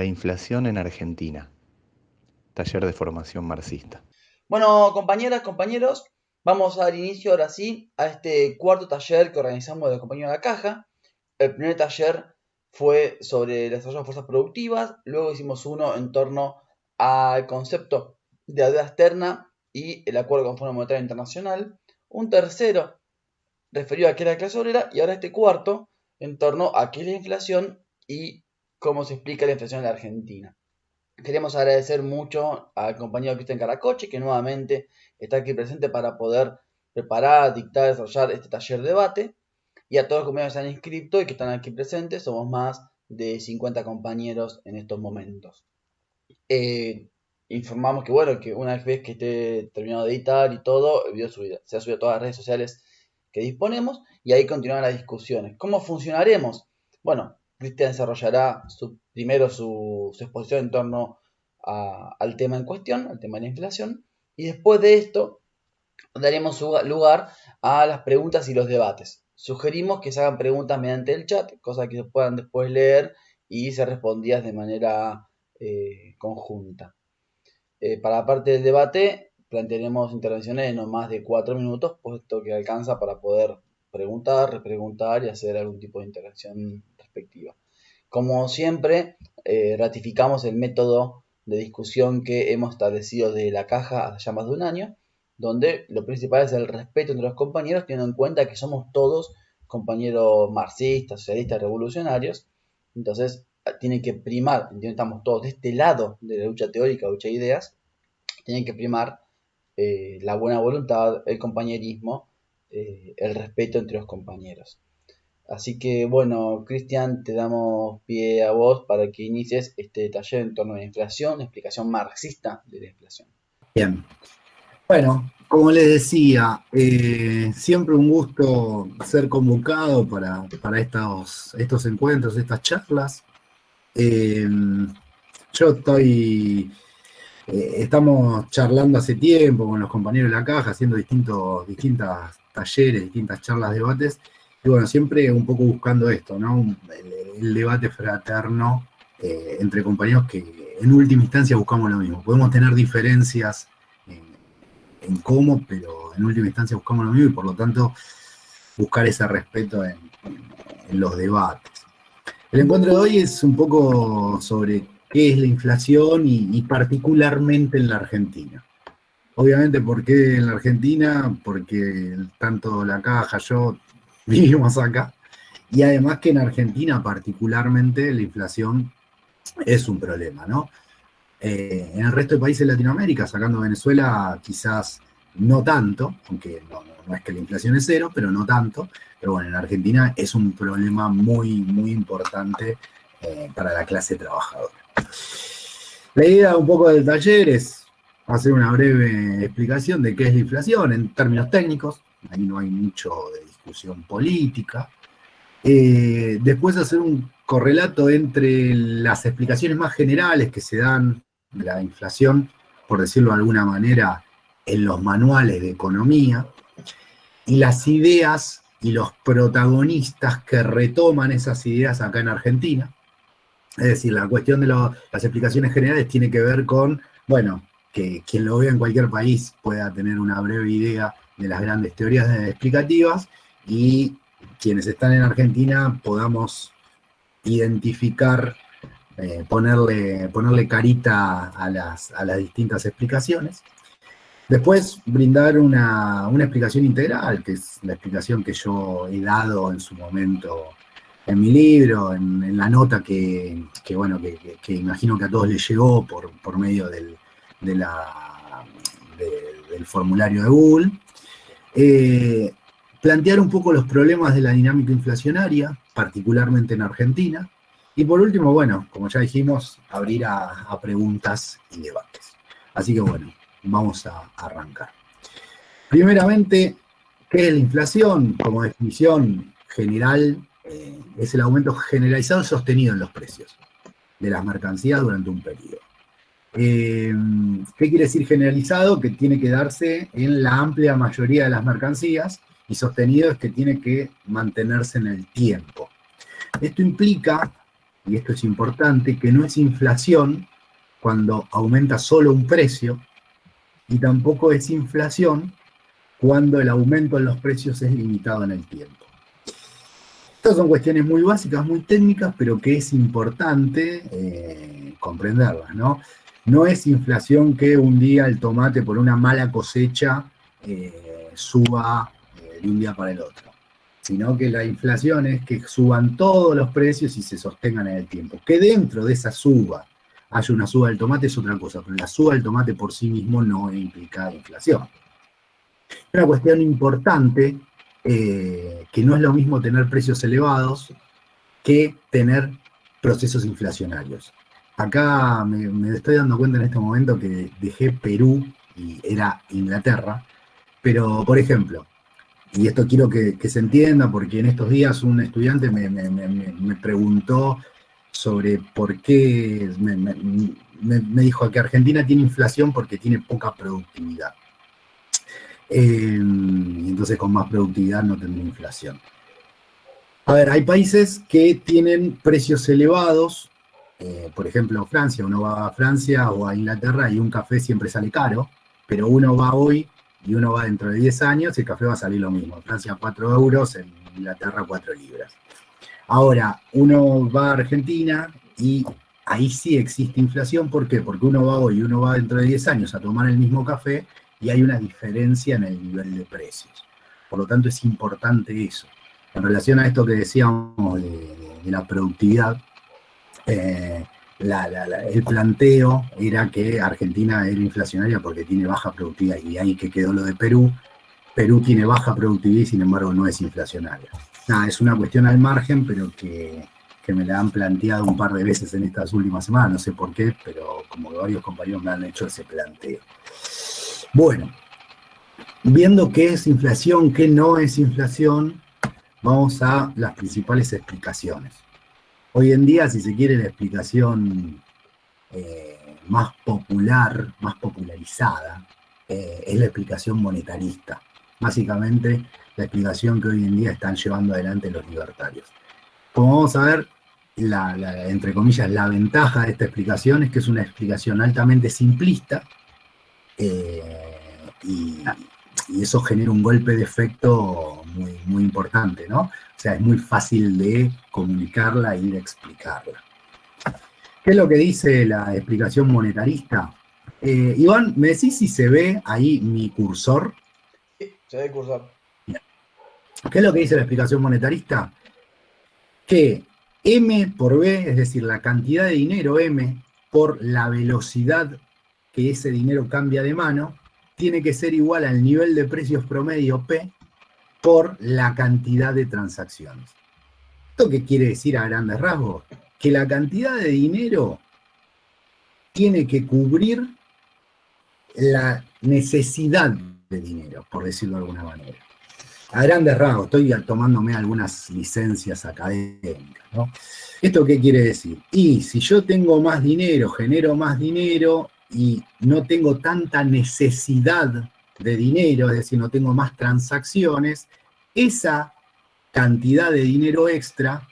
La inflación en Argentina. Taller de formación marxista. Bueno, compañeras, compañeros, vamos a dar inicio ahora sí a este cuarto taller que organizamos de Compañía de la Caja. El primer taller fue sobre el desarrollo de fuerzas productivas, luego hicimos uno en torno al concepto de deuda externa y el acuerdo con el Fondo Monetario Internacional, un tercero referido a qué es la clase obrera y ahora este cuarto en torno a qué es la inflación y cómo se explica la inflación en la Argentina. Queremos agradecer mucho al compañero Cristian Caracoche, que nuevamente está aquí presente para poder preparar, dictar, desarrollar este taller de debate. Y a todos los compañeros que se han inscrito y que están aquí presentes, somos más de 50 compañeros en estos momentos. Eh, Informamos que, bueno, que una vez que esté terminado de editar y todo, el video se ha subido a todas las redes sociales que disponemos y ahí continuarán las discusiones. ¿Cómo funcionaremos? Bueno, Cristian desarrollará primero su exposición en torno al tema en cuestión, al tema de la inflación, y después de esto daremos lugar a las preguntas y los debates. Sugerimos que se hagan preguntas mediante el chat, cosas que se puedan después leer y ser respondidas de manera conjunta. Para la parte del debate, plantearemos intervenciones de no más de 4 minutos, puesto que alcanza para poder preguntar, repreguntar y hacer algún tipo de interacción respectiva. Como siempre, ratificamos el método de discusión que hemos establecido de la caja hace ya más de un año, donde lo principal es el respeto entre los compañeros, teniendo en cuenta que somos todos compañeros marxistas, socialistas, revolucionarios. Entonces, tiene que primar, estamos todos de este lado de la lucha teórica, lucha de ideas, tiene que primar la buena voluntad, el compañerismo, el respeto entre los compañeros. Así que bueno, Cristian, te damos pie a vos para que inicies este taller en torno a la inflación, explicación marxista de la inflación. Bien. Bueno, como les decía, siempre un gusto ser convocado para estos encuentros, estas charlas. Estamos charlando hace tiempo con los compañeros de la caja, haciendo distintas talleres, distintas charlas, debates, y bueno, siempre un poco buscando esto, ¿no? El debate fraterno entre compañeros que en última instancia buscamos lo mismo. Podemos tener diferencias en cómo, pero en última instancia buscamos lo mismo y por lo tanto buscar ese respeto en los debates. El encuentro de hoy es un poco sobre qué es la inflación y particularmente en la Argentina. Obviamente, ¿por qué en la Argentina? Porque tanto la caja, yo vivimos acá, y además que en Argentina particularmente la inflación es un problema, ¿no? En el resto de países de Latinoamérica, sacando Venezuela, quizás no tanto, aunque no es que la inflación es cero, pero no tanto. Pero bueno, en Argentina es un problema muy, muy importante para la clase trabajadora. La idea un poco del taller es hacer una breve explicación de qué es la inflación en términos técnicos. Ahí no hay mucho de discusión política. Después hacer un correlato entre las explicaciones más generales que se dan de la inflación, por decirlo de alguna manera, en los manuales de economía, y las ideas y los protagonistas que retoman esas ideas acá en Argentina. Es decir, la cuestión de las explicaciones generales tiene que ver con, bueno, que quien lo vea en cualquier país pueda tener una breve idea de las grandes teorías explicativas y quienes están en Argentina podamos identificar, ponerle carita a las distintas explicaciones. Después, brindar una explicación integral, que es la explicación que yo he dado en su momento en mi libro, en la nota que imagino que a todos les llegó por medio del formulario de Google. Plantear un poco los problemas de la dinámica inflacionaria, particularmente en Argentina. Y por último, bueno, como ya dijimos, abrir a preguntas y debates. Así que bueno, vamos a arrancar. Primeramente, ¿qué es la inflación? Como definición general, es el aumento generalizado y sostenido en los precios de las mercancías durante un periodo. ¿Qué quiere decir generalizado? Que tiene que darse en la amplia mayoría de las mercancías, y sostenido es que tiene que mantenerse en el tiempo. Esto implica y esto es importante, que no es inflación cuando aumenta solo un precio, y tampoco es inflación cuando el aumento en los precios es limitado en el tiempo. Estas son cuestiones muy básicas, muy técnicas, pero que es importante comprenderlas, ¿no? No es inflación que un día el tomate por una mala cosecha suba de un día para el otro, sino que la inflación es que suban todos los precios y se sostengan en el tiempo. Que dentro de esa suba haya una suba del tomate es otra cosa, pero la suba del tomate por sí mismo no implica inflación. Una cuestión importante, que no es lo mismo tener precios elevados que tener procesos inflacionarios. Acá me estoy dando cuenta en este momento que dejé Perú y era Inglaterra, pero por ejemplo, y esto quiero que se entienda porque en estos días un estudiante me preguntó sobre por qué, me dijo que Argentina tiene inflación porque tiene poca productividad. Entonces con más productividad no tendría inflación. A ver, hay países que tienen precios elevados, por ejemplo Francia, uno va a Francia o a Inglaterra y un café siempre sale caro, pero uno va hoy y uno va dentro de 10 años y el café va a salir lo mismo. En Francia 4 euros, en Inglaterra 4 libras. Ahora, uno va a Argentina y ahí sí existe inflación. ¿Por qué? Porque uno va hoy y uno va dentro de 10 años a tomar el mismo café y hay una diferencia en el nivel de precios. Por lo tanto, es importante eso. En relación a esto que decíamos de la productividad, el planteo era que Argentina era inflacionaria porque tiene baja productividad, y ahí que quedó lo de Perú. Perú tiene baja productividad y sin embargo no es inflacionaria. Nada, es una cuestión al margen, pero que me la han planteado un par de veces en estas últimas semanas, no sé por qué, pero como que varios compañeros me han hecho ese planteo. Bueno, viendo qué es inflación, qué no es inflación, vamos a las principales explicaciones. Hoy en día, si se quiere, la explicación más popular, más popularizada, es la explicación monetarista. Básicamente, la explicación que hoy en día están llevando adelante los libertarios. Como vamos a ver, entre comillas, la ventaja de esta explicación es que es una explicación altamente simplista, y eso genera un golpe de efecto muy, muy importante, ¿no? O sea, es muy fácil de comunicarla y de explicarla. ¿Qué es lo que dice la explicación monetarista? Iván, ¿me decís si se ve ahí mi cursor? Sí, se ve el cursor. Bien. ¿Qué es lo que dice la explicación monetarista? Que M por B, es decir, la cantidad de dinero M por la velocidad que ese dinero cambia de mano, tiene que ser igual al nivel de precios promedio P por la cantidad de transacciones. ¿Esto qué quiere decir a grandes rasgos? Que la cantidad de dinero tiene que cubrir la necesidad de dinero, por decirlo de alguna manera. A grandes rasgos, estoy tomándome algunas licencias académicas, ¿no? ¿Esto qué quiere decir? Y si yo tengo más dinero, genero más dinero y no tengo tanta necesidad de dinero, es decir, no tengo más transacciones, esa cantidad de dinero extra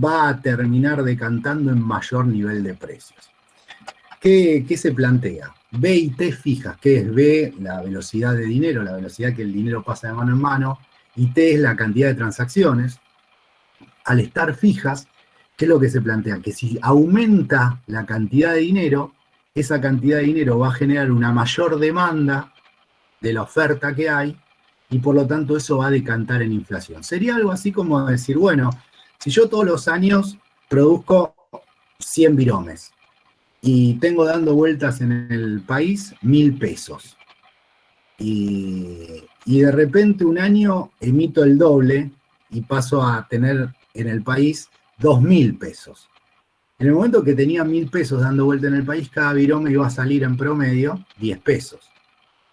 va a terminar decantando en mayor nivel de precios. ¿Qué se plantea? B y T fijas, que es B, la velocidad de dinero, la velocidad que el dinero pasa de mano en mano, y T es la cantidad de transacciones. Al estar fijas, ¿qué es lo que se plantea? Que si aumenta la cantidad de dinero, esa cantidad de dinero va a generar una mayor demanda de la oferta que hay, y por lo tanto eso va a decantar en inflación. Sería algo así como decir, bueno, si yo todos los años produzco 100 viromes y tengo dando vueltas en el país 1.000 pesos, y de repente un año emito el doble y paso a tener en el país 2.000 pesos. En el momento que tenía 1.000 pesos dando vuelta en el país, cada virome iba a salir en promedio 10 pesos.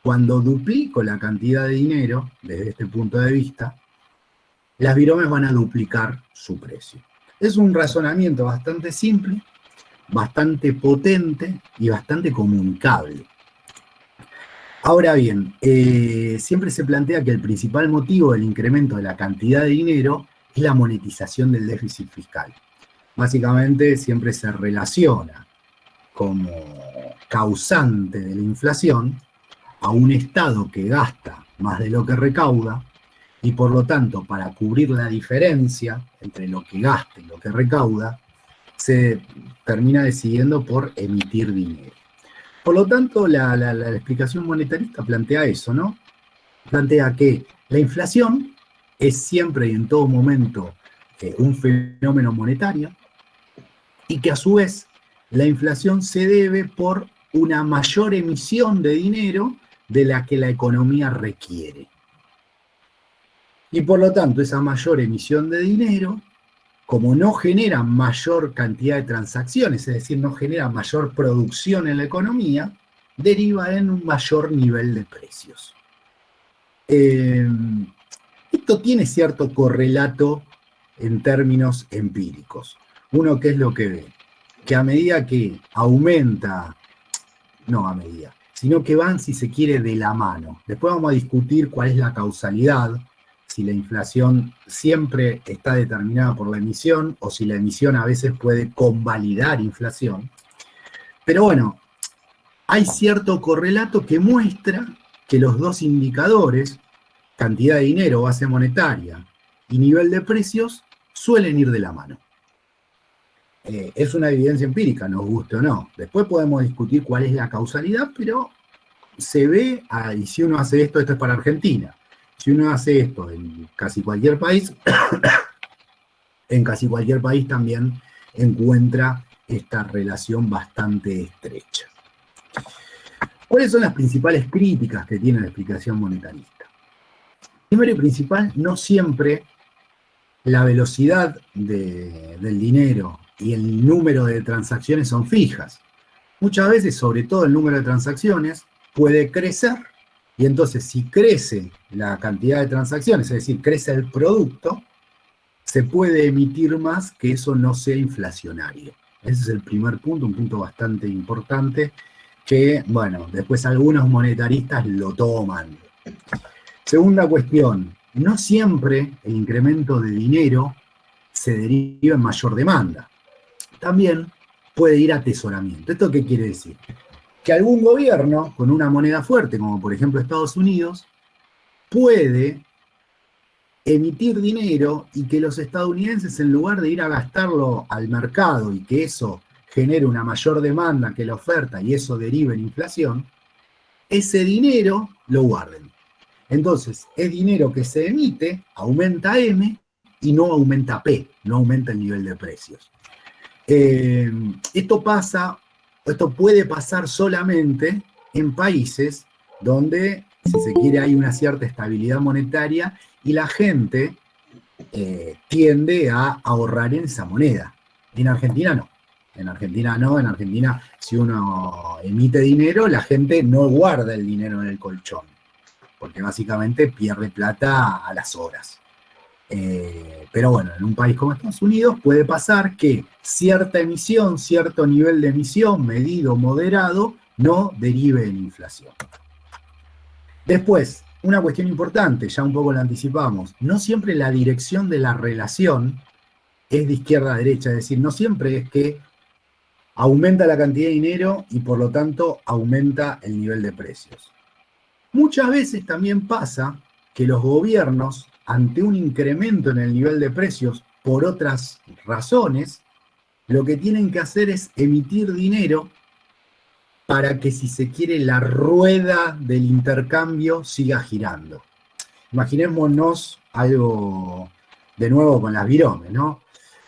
Cuando duplico la cantidad de dinero, desde este punto de vista, las viromes van a duplicar su precio. Es un razonamiento bastante simple, bastante potente y bastante comunicable. Ahora bien, siempre se plantea que el principal motivo del incremento de la cantidad de dinero es la monetización del déficit fiscal. básicamente siempre se relaciona como causante de la inflación a un Estado que gasta más de lo que recauda y por lo tanto para cubrir la diferencia entre lo que gasta y lo que recauda se termina decidiendo por emitir dinero. Por lo tanto, la explicación monetarista plantea eso, ¿no? Plantea que la inflación es siempre y en todo momento un fenómeno monetario y que a su vez la inflación se debe por una mayor emisión de dinero de la que la economía requiere. Y por lo tanto, esa mayor emisión de dinero, como no genera mayor cantidad de transacciones, es decir, no genera mayor producción en la economía, deriva en un mayor nivel de precios. Esto tiene cierto correlato en términos empíricos. Uno, ¿qué es lo que ve? Que a medida que aumenta, no a medida, sino que van, si se quiere, de la mano. Después vamos a discutir cuál es la causalidad, si la inflación siempre está determinada por la emisión o si la emisión a veces puede convalidar inflación. Pero bueno, hay cierto correlato que muestra que los dos indicadores, cantidad de dinero, base monetaria y nivel de precios, suelen ir de la mano. Es una evidencia empírica, nos guste o no. Después podemos discutir cuál es la causalidad, pero se ve, y si uno hace esto, esto es para Argentina, si uno hace esto en casi cualquier país, en casi cualquier país también encuentra esta relación bastante estrecha. ¿Cuáles son las principales críticas que tiene la explicación monetarista? Primero y principal, no siempre la velocidad del dinero y el número de transacciones son fijas. Muchas veces, sobre todo el número de transacciones, puede crecer, y entonces si crece la cantidad de transacciones, es decir, crece el producto, se puede emitir más que eso no sea inflacionario. Ese es el primer punto, un punto bastante importante que, bueno, después algunos monetaristas lo toman. Segunda cuestión, no siempre el incremento de dinero se deriva en mayor demanda. También puede ir a atesoramiento. ¿Esto qué quiere decir? Que algún gobierno con una moneda fuerte, como por ejemplo Estados Unidos, puede emitir dinero y que los estadounidenses, en lugar de ir a gastarlo al mercado y que eso genere una mayor demanda que la oferta y eso derive en inflación, ese dinero lo guarden. Entonces, es dinero que se emite, aumenta M y no aumenta P, no aumenta el nivel de precios. Esto puede pasar solamente en países donde, si se quiere, hay una cierta estabilidad monetaria y la gente tiende a ahorrar en esa moneda. En Argentina no. En Argentina, si uno emite dinero, la gente no guarda el dinero en el colchón, porque básicamente pierde plata a las horas. Pero bueno, en un país como Estados Unidos puede pasar que cierta emisión, cierto nivel de emisión, medido, moderado, no derive en inflación. Después, una cuestión importante, ya un poco la anticipamos, no siempre la dirección de la relación es de izquierda a derecha, es decir, no siempre es que aumenta la cantidad de dinero y por lo tanto aumenta el nivel de precios. Muchas veces también pasa que los gobiernos, ante un incremento en el nivel de precios por otras razones, lo que tienen que hacer es emitir dinero para que, si se quiere, la rueda del intercambio siga girando. Imaginémonos algo de nuevo con las viromes, ¿no?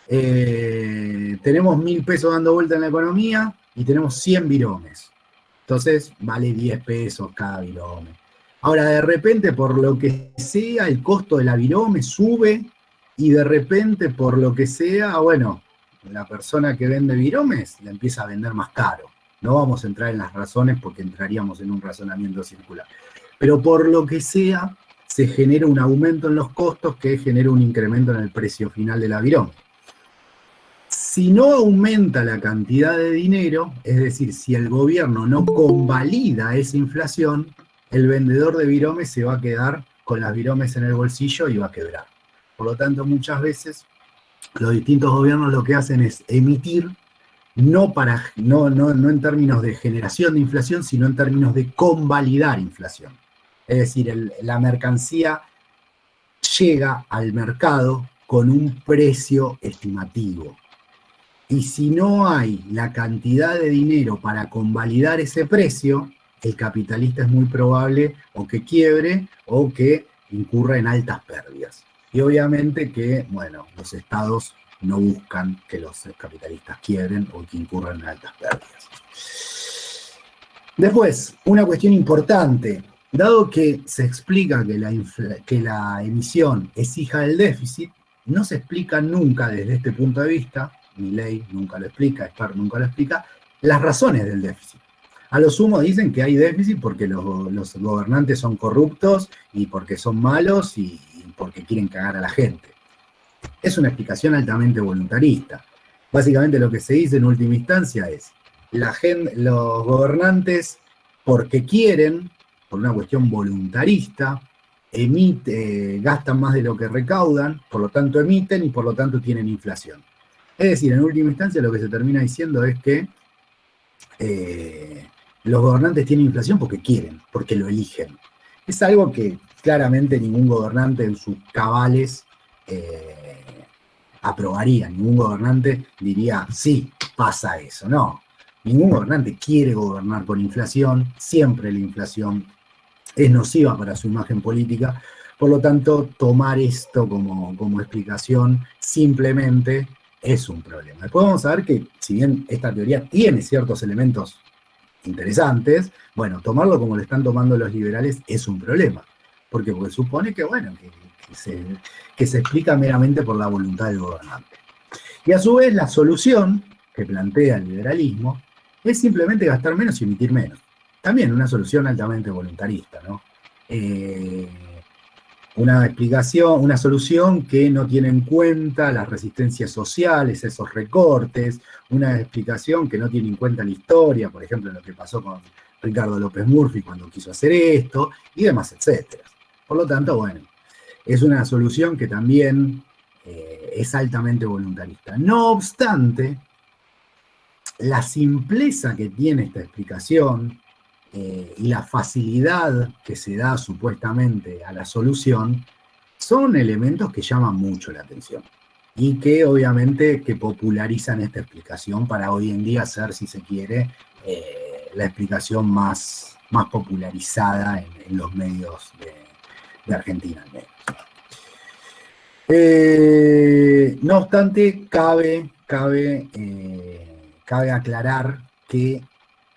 Tenemos 1.000 pesos dando vuelta en la economía y tenemos 100 viromes. Entonces vale 10 pesos cada virome. Ahora, de repente, por lo que sea, el costo de la virome sube y de repente, por lo que sea, bueno, la persona que vende viromes la empieza a vender más caro. No vamos a entrar en las razones porque entraríamos en un razonamiento circular. Pero por lo que sea, se genera un aumento en los costos que genera un incremento en el precio final de la virome. Si no aumenta la cantidad de dinero, es decir, si el gobierno no convalida esa inflación, el vendedor de viromes se va a quedar con las viromes en el bolsillo y va a quebrar. Por lo tanto, muchas veces los distintos gobiernos lo que hacen es emitir, no en términos de generación de inflación, sino en términos de convalidar inflación. Es decir, la mercancía llega al mercado con un precio estimativo. Y si no hay la cantidad de dinero para convalidar ese precio, el capitalista es muy probable o que quiebre o que incurra en altas pérdidas. Y obviamente que, bueno, los estados no buscan que los capitalistas quiebren o que incurran en altas pérdidas. Después, una cuestión importante. Dado que se explica que la emisión es hija del déficit, no se explica nunca desde este punto de vista, Milei nunca lo explica, Sper nunca lo explica, las razones del déficit. A lo sumo dicen que hay déficit porque los gobernantes son corruptos y porque son malos y porque quieren cagar a la gente. Es una explicación altamente voluntarista. Básicamente lo que se dice en última instancia es, los gobernantes, porque quieren, por una cuestión voluntarista, gastan más de lo que recaudan, por lo tanto emiten y por lo tanto tienen inflación. Es decir, en última instancia lo que se termina diciendo es que los gobernantes tienen inflación porque quieren, porque lo eligen. Es algo que claramente ningún gobernante en sus cabales aprobaría. Ningún gobernante diría, sí, pasa eso. No, ningún gobernante quiere gobernar con inflación. Siempre la inflación es nociva para su imagen política. Por lo tanto, tomar esto como explicación simplemente es un problema. Después vamos a ver que, si bien esta teoría tiene ciertos elementos interesantes, bueno, tomarlo como lo están tomando los liberales es un problema. Porque supone que, bueno, que se explica meramente por la voluntad del gobernante. Y a su vez, la solución que plantea el liberalismo es simplemente gastar menos y emitir menos. También una solución altamente voluntarista, ¿no? Una solución que no tiene en cuenta las resistencias sociales, esos recortes, una explicación que no tiene en cuenta la historia, por ejemplo, lo que pasó con Ricardo López Murphy cuando quiso hacer esto, y demás, etcétera. Por lo tanto, bueno, es una solución que también es altamente voluntarista. No obstante, la simpleza que tiene esta explicación y la facilidad que se da supuestamente a la solución son elementos que llaman mucho la atención y que obviamente que popularizan esta explicación para hoy en día ser, si se quiere, la explicación más popularizada en los medios de Argentina al menos. No obstante, cabe aclarar que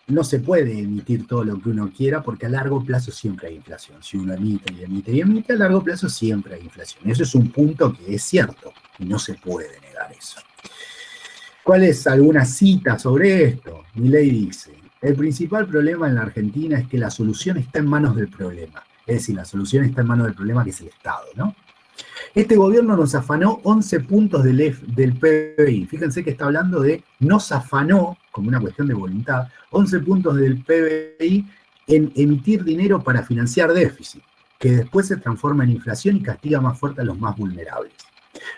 no se puede emitir todo lo que uno quiera porque a largo plazo siempre hay inflación. Si uno emite y emite y emite, a largo plazo siempre hay inflación. Eso es un punto que es cierto y no se puede negar eso. ¿Cuál es alguna cita sobre esto? Milei dice, el principal problema en la Argentina es que la solución está en manos del problema. Es decir, la solución está en manos del problema que es el Estado, ¿no? Este gobierno nos afanó 11 puntos del PBI. Fíjense que está hablando de nos afanó, como una cuestión de voluntad, 11 puntos del PBI en emitir dinero para financiar déficit, que después se transforma en inflación y castiga más fuerte a los más vulnerables.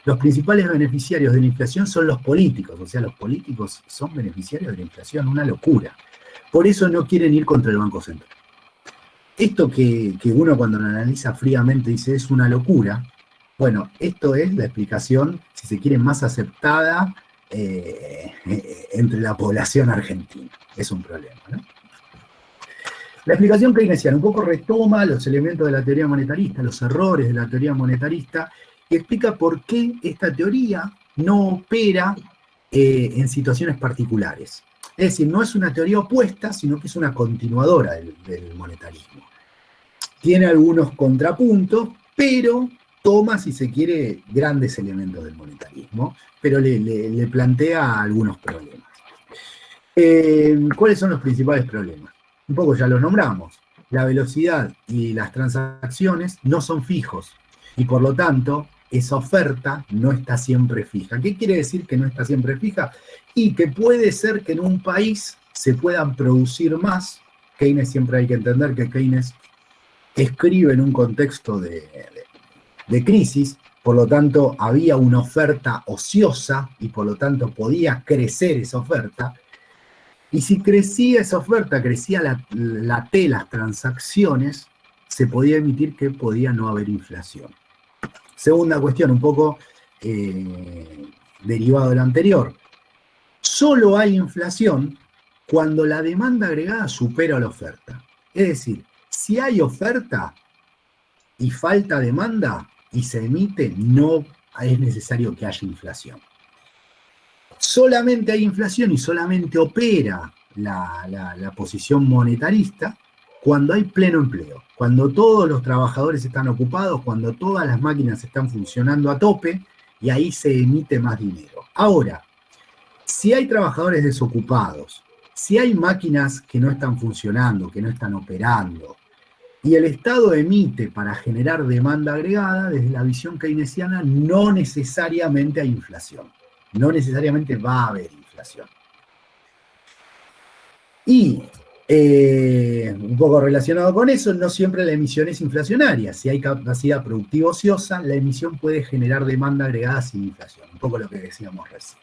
Los principales beneficiarios de la inflación son los políticos, o sea, los políticos son beneficiarios de la inflación, una locura. Por eso no quieren ir contra el Banco Central. Esto que uno cuando lo analiza fríamente dice es una locura. Bueno, esto es la explicación, si se quiere, más aceptada entre la población argentina. Es un problema, ¿no? La explicación keynesiana un poco retoma los elementos de la teoría monetarista, los errores de la teoría monetarista, y explica por qué esta teoría no opera en situaciones particulares. Es decir, no es una teoría opuesta, sino que es una continuadora del monetarismo. Tiene algunos contrapuntos, pero toma, si se quiere, grandes elementos del monetarismo, pero le plantea algunos problemas. ¿Cuáles son los principales problemas? Un poco ya los nombramos. La velocidad y las transacciones no son fijos, y por lo tanto, esa oferta no está siempre fija. ¿Qué quiere decir que no está siempre fija? Y que puede ser que en un país se puedan producir más. Keynes, siempre hay que entender que Keynes escribe en un contexto de crisis, por lo tanto había una oferta ociosa y por lo tanto podía crecer esa oferta. Y si crecía esa oferta, crecía la T, las transacciones, se podía emitir que podía no haber inflación. Segunda cuestión, un poco derivado de lo anterior. Solo hay inflación cuando la demanda agregada supera la oferta. Es decir, si hay oferta y falta demanda y se emite, no es necesario que haya inflación. Solamente hay inflación y solamente opera la posición monetarista cuando hay pleno empleo, cuando todos los trabajadores están ocupados, cuando todas las máquinas están funcionando a tope y ahí se emite más dinero. Ahora, si hay trabajadores desocupados, si hay máquinas que no están funcionando, que no están operando, y el Estado emite para generar demanda agregada, desde la visión keynesiana no necesariamente hay inflación. No necesariamente va a haber inflación. Y un poco relacionado con eso, no siempre la emisión es inflacionaria. Si hay capacidad productiva ociosa, la emisión puede generar demanda agregada sin inflación. Un poco lo que decíamos recién.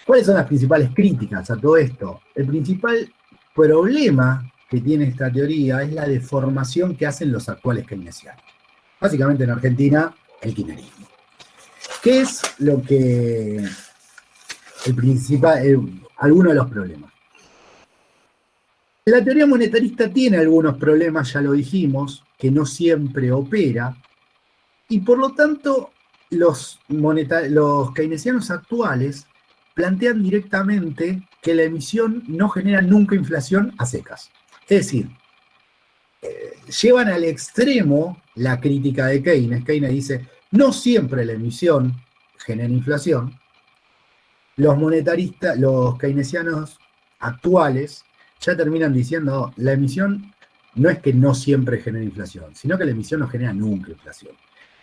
¿Cuáles son las principales críticas a todo esto? El principal problema que tiene esta teoría es la deformación que hacen los actuales keynesianos. Básicamente en Argentina, el kirchnerismo. ¿Qué es lo que el principal, alguno de los problemas? La teoría monetarista tiene algunos problemas, ya lo dijimos, que no siempre opera, y por lo tanto los keynesianos actuales plantean directamente que la emisión no genera nunca inflación a secas. Es decir, llevan al extremo la crítica de Keynes. Keynes dice, no siempre la emisión genera inflación. Los keynesianos actuales ya terminan diciendo, la emisión no es que no siempre genera inflación, sino que la emisión no genera nunca inflación.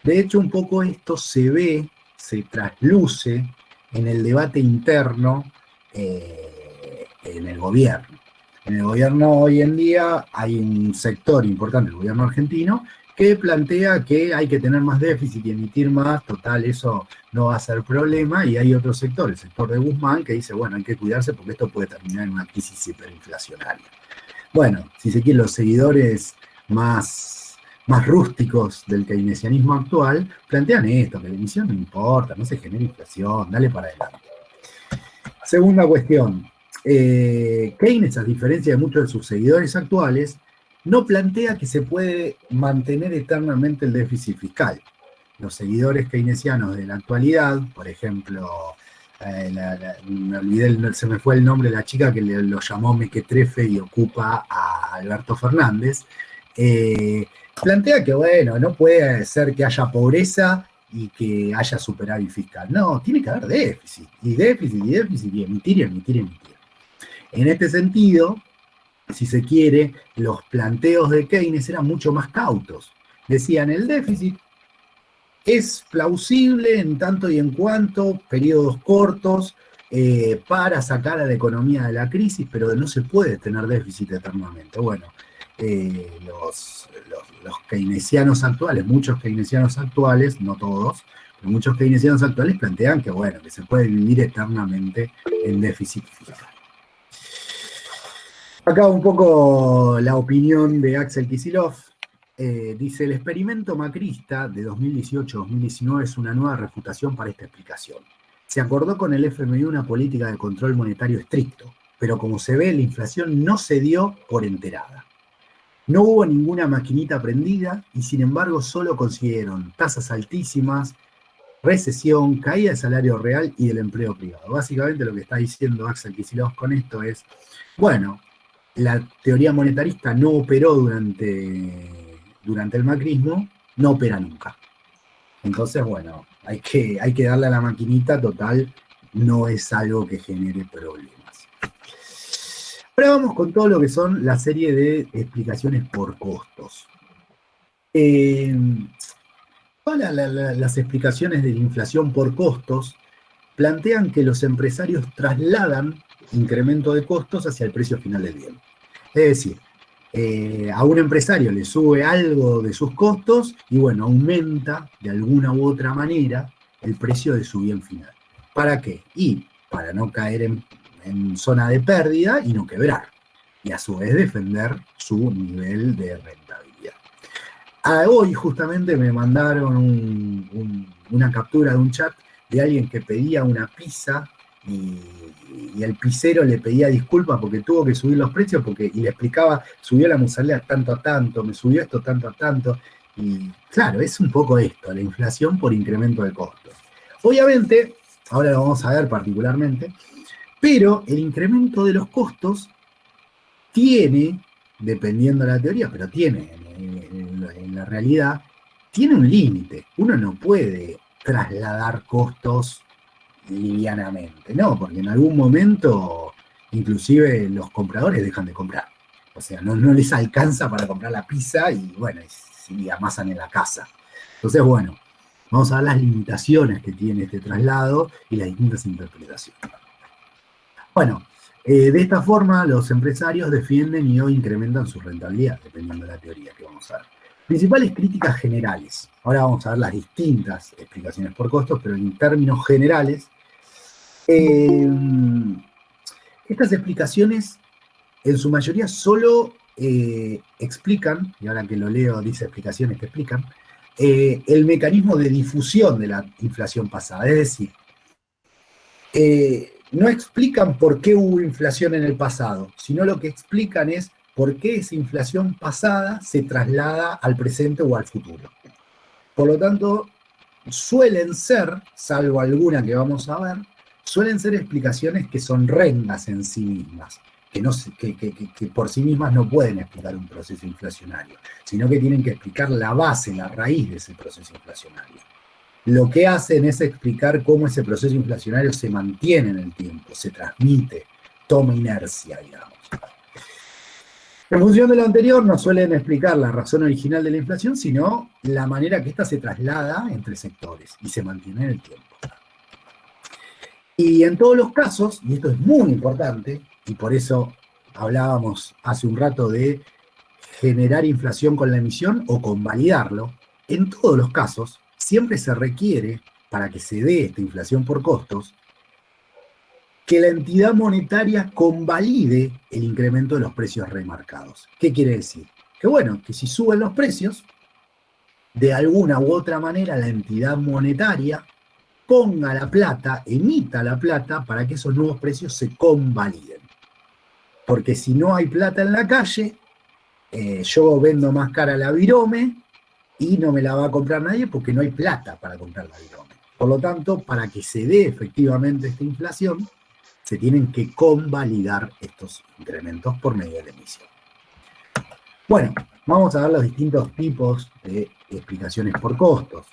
De hecho, un poco esto se ve, se trasluce en el debate interno en el gobierno. En el gobierno hoy en día hay un sector importante, el gobierno argentino, que plantea que hay que tener más déficit y emitir más, total, eso no va a ser problema, y hay otro sector, el sector de Guzmán, que dice, bueno, hay que cuidarse porque esto puede terminar en una crisis hiperinflacionaria. Bueno, si se quieren, los seguidores más rústicos del keynesianismo actual plantean esto, que la emisión no importa, no se genera inflación, dale para adelante. Segunda cuestión, Keynes, a diferencia de muchos de sus seguidores actuales, no plantea que se puede mantener eternamente el déficit fiscal. Los seguidores keynesianos de la actualidad, por ejemplo, me olvidé, se me fue el nombre de la chica que lo llamó mequetrefe y ocupa a Alberto Fernández, plantea que, bueno, no puede ser que haya pobreza y que haya superávit fiscal. No, tiene que haber déficit, y déficit, y déficit, y emitir, y emitir, y emitir. En este sentido, si se quiere, los planteos de Keynes eran mucho más cautos. Decían, el déficit es plausible en tanto y en cuanto periodos cortos para sacar a la economía de la crisis, pero no se puede tener déficit eternamente. Bueno, los keynesianos actuales, muchos keynesianos actuales, no todos, pero muchos keynesianos actuales plantean que, bueno, que se puede vivir eternamente en déficit fiscal. Acá un poco la opinión de Axel Kicillof. Dice, el experimento macrista de 2018-2019 es una nueva refutación para esta explicación. Se acordó con el FMI una política de control monetario estricto, pero como se ve, la inflación no se dio por enterada. No hubo ninguna maquinita prendida y sin embargo solo consiguieron tasas altísimas, recesión, caída del salario real y del empleo privado. Básicamente lo que está diciendo Axel Kicillof con esto es, bueno, la teoría monetarista no operó durante el macrismo, no opera nunca. Entonces, bueno, hay que darle a la maquinita, total, no es algo que genere problemas. Ahora vamos con todo lo que son la serie de explicaciones por costos. Todas las explicaciones de la inflación por costos plantean que los empresarios trasladan incremento de costos hacia el precio final del bien. Es decir, a un empresario le sube algo de sus costos y bueno, aumenta de alguna u otra manera el precio de su bien final. ¿Para qué? Y para no caer en zona de pérdida y no quebrar. Y a su vez defender su nivel de rentabilidad. Hoy justamente me mandaron una captura de un chat de alguien que pedía una pizza y el pizzero le pedía disculpas porque tuvo que subir los precios y le explicaba, subió la mozzarella tanto a tanto, me subió esto tanto a tanto. Y claro, es un poco esto, la inflación por incremento de costos. Obviamente, ahora lo vamos a ver particularmente, pero el incremento de los costos tiene, dependiendo de la teoría, pero tiene en la realidad, tiene un límite. Uno no puede trasladar costos livianamente, ¿no? Porque en algún momento, inclusive los compradores dejan de comprar. O sea, no les alcanza para comprar la pizza y bueno, y amasan en la casa. Entonces, bueno, vamos a ver las limitaciones que tiene este traslado y las distintas interpretaciones. Bueno, de esta forma los empresarios defienden y o incrementan su rentabilidad, dependiendo de la teoría que vamos a ver. Principales críticas generales. Ahora vamos a ver las distintas explicaciones por costos, pero en términos generales, estas explicaciones en su mayoría solo explican, y ahora que lo leo dice explicaciones que explican, el mecanismo de difusión de la inflación pasada. Es decir, no explican por qué hubo inflación en el pasado, sino lo que explican es por qué esa inflación pasada se traslada al presente o al futuro. Por lo tanto, suelen ser, salvo alguna que vamos a ver, suelen ser explicaciones que son rengas en sí mismas, que por sí mismas no pueden explicar un proceso inflacionario, sino que tienen que explicar la base, la raíz de ese proceso inflacionario. Lo que hacen es explicar cómo ese proceso inflacionario se mantiene en el tiempo, se transmite, toma inercia, digamos. En función de lo anterior, no suelen explicar la razón original de la inflación, sino la manera que ésta se traslada entre sectores y se mantiene en el tiempo. Y en todos los casos, y esto es muy importante, y por eso hablábamos hace un rato de generar inflación con la emisión o convalidarlo, en todos los casos, siempre se requiere, para que se dé esta inflación por costos, que la entidad monetaria convalide el incremento de los precios remarcados. ¿Qué quiere decir? Que bueno, que si suben los precios, de alguna u otra manera la entidad monetaria ponga la plata, emita la plata para que esos nuevos precios se convaliden. Porque si no hay plata en la calle, yo vendo más cara la virome y no me la va a comprar nadie porque no hay plata para comprar la virome. Por lo tanto, para que se dé efectivamente esta inflación, se tienen que convalidar estos incrementos por medio de la emisión. Bueno, vamos a ver los distintos tipos de explicaciones por costos.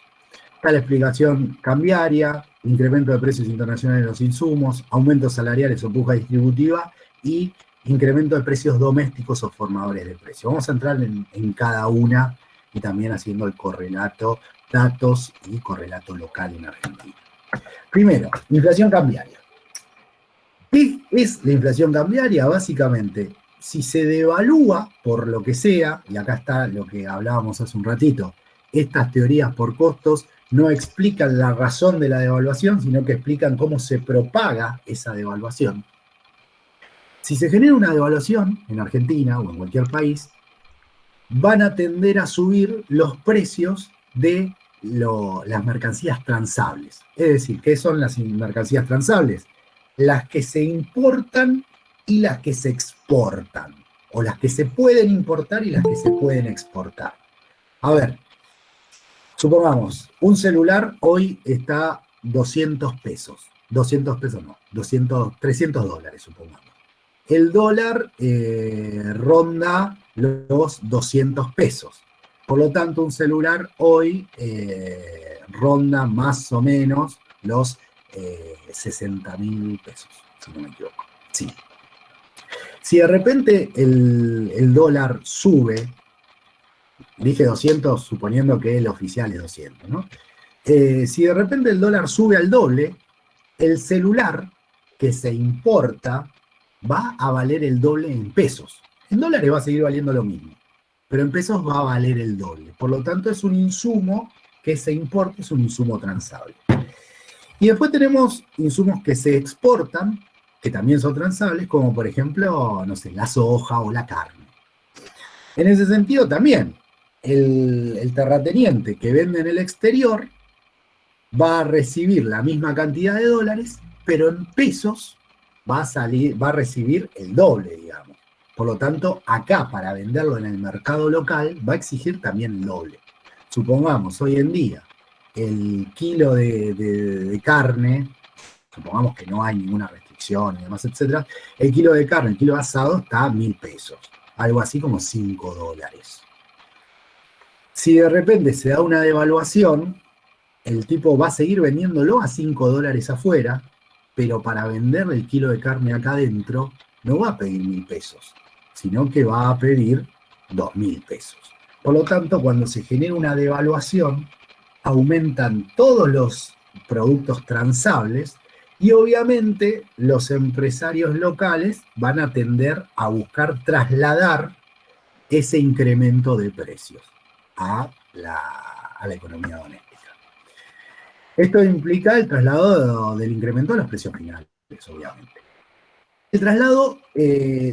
Está la explicación cambiaria, incremento de precios internacionales de los insumos, aumentos salariales o puja distributiva y incremento de precios domésticos o formadores de precios. Vamos a entrar en cada una y también haciendo el correlato datos y correlato local en Argentina. Primero, inflación cambiaria. ¿Qué es la inflación cambiaria? Básicamente, si se devalúa por lo que sea, y acá está lo que hablábamos hace un ratito, estas teorías por costos no explican la razón de la devaluación, sino que explican cómo se propaga esa devaluación. Si se genera una devaluación en Argentina o en cualquier país, van a tender a subir los precios de las mercancías transables. Es decir, ¿qué son las mercancías transables? Las que se importan y las que se exportan, o las que se pueden importar y las que se pueden exportar. A ver, supongamos, un celular hoy está 200 pesos. 200 pesos no, 300 dólares, supongamos. El dólar ronda los 200 pesos. Por lo tanto, un celular hoy ronda más o menos los 60.000 pesos, si no me equivoco. Sí. Si de repente el dólar sube, dije 200 suponiendo que el oficial es 200, ¿no? Si de repente el dólar sube al doble, el celular que se importa va a valer el doble en pesos. En dólares va a seguir valiendo lo mismo, pero en pesos va a valer el doble. Por lo tanto, es un insumo que se importa, es un insumo transable. Y después tenemos insumos que se exportan, que también son transables, como por ejemplo, no sé, la soja o la carne. En ese sentido también, el terrateniente que vende en el exterior va a recibir la misma cantidad de dólares, pero en pesos va a recibir el doble, digamos. Por lo tanto, acá para venderlo en el mercado local va a exigir también el doble. Supongamos, hoy en día, el kilo de carne, supongamos que no hay ninguna restricción y demás, etcétera, el kilo de carne, el kilo de asado está a 1.000 pesos, algo así como $5. Si de repente se da una devaluación, el tipo va a seguir vendiéndolo a $5 afuera, pero para vender el kilo de carne acá adentro no va a pedir 1.000 pesos, sino que va a pedir 2.000 pesos. Por lo tanto, cuando se genera una devaluación, aumentan todos los productos transables y obviamente los empresarios locales van a tender a buscar trasladar ese incremento de precios a la economía doméstica. Esto implica el traslado del incremento a los precios finales, obviamente. El traslado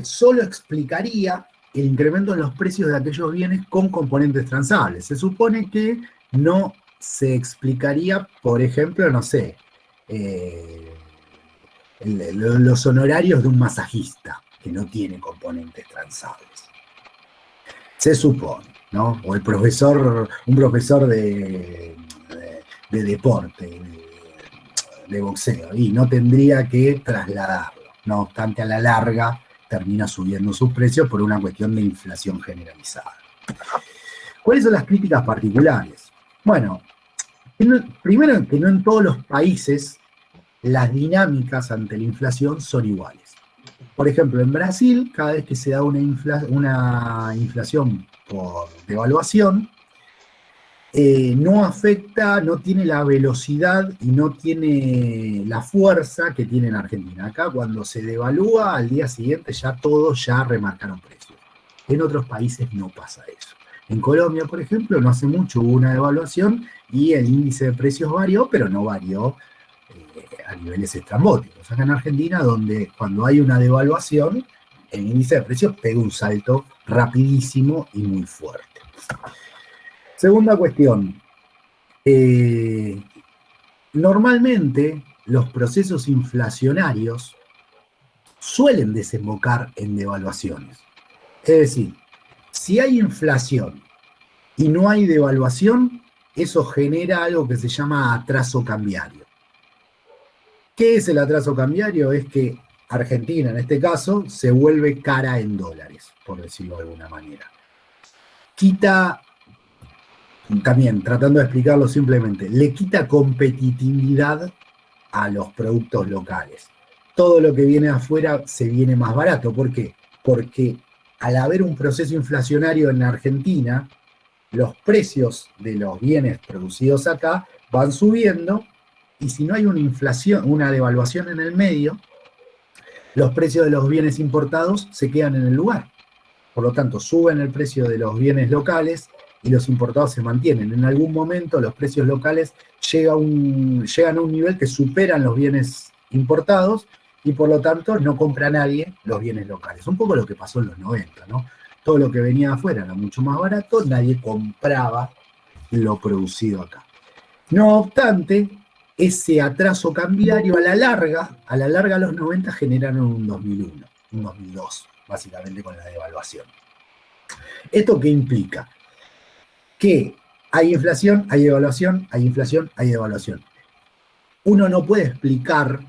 solo explicaría el incremento en los precios de aquellos bienes con componentes transables. Se supone que no se explicaría, por ejemplo, no sé, los honorarios de un masajista que no tiene componentes transables. Se supone, ¿no? O un profesor de deporte, de boxeo, y no tendría que trasladarlo. No obstante, a la larga termina subiendo sus precios por una cuestión de inflación generalizada. ¿Cuáles son las críticas particulares? Bueno, primero que no en todos los países las dinámicas ante la inflación son iguales. Por ejemplo, en Brasil, cada vez que se da una inflación por devaluación, no afecta, no tiene la velocidad y no tiene la fuerza que tiene en Argentina. Acá cuando se devalúa, al día siguiente ya todos ya remarcaron precios. En otros países no pasa eso. En Colombia, por ejemplo, no hace mucho hubo una devaluación y el índice de precios varió, pero no varió a niveles estrambóticos. Acá en Argentina, donde cuando hay una devaluación, el índice de precios pega un salto rapidísimo y muy fuerte. Segunda cuestión. Normalmente los procesos inflacionarios suelen desembocar en devaluaciones. Es decir, si hay inflación y no hay devaluación, eso genera algo que se llama atraso cambiario. ¿Qué es el atraso cambiario? Es que Argentina, en este caso, se vuelve cara en dólares, por decirlo de alguna manera. Quita, también tratando de explicarlo simplemente, le quita competitividad a los productos locales. Todo lo que viene afuera se viene más barato. ¿Por qué? Porque al haber un proceso inflacionario en Argentina, los precios de los bienes producidos acá van subiendo, y si no hay una inflación, una devaluación en el medio, los precios de los bienes importados se quedan en el lugar. Por lo tanto, suben el precio de los bienes locales y los importados se mantienen. En algún momento los precios locales llegan a un nivel que superan los bienes importados y por lo tanto no compra nadie los bienes locales. Un poco lo que pasó en los 90, ¿no? Todo lo que venía afuera era mucho más barato, nadie compraba lo producido acá. No obstante, ese atraso cambiario a la larga los 90 generaron un 2001, un 2002, básicamente con la devaluación. ¿Esto qué implica? Que hay inflación, hay devaluación, hay inflación, hay devaluación. Uno no puede explicar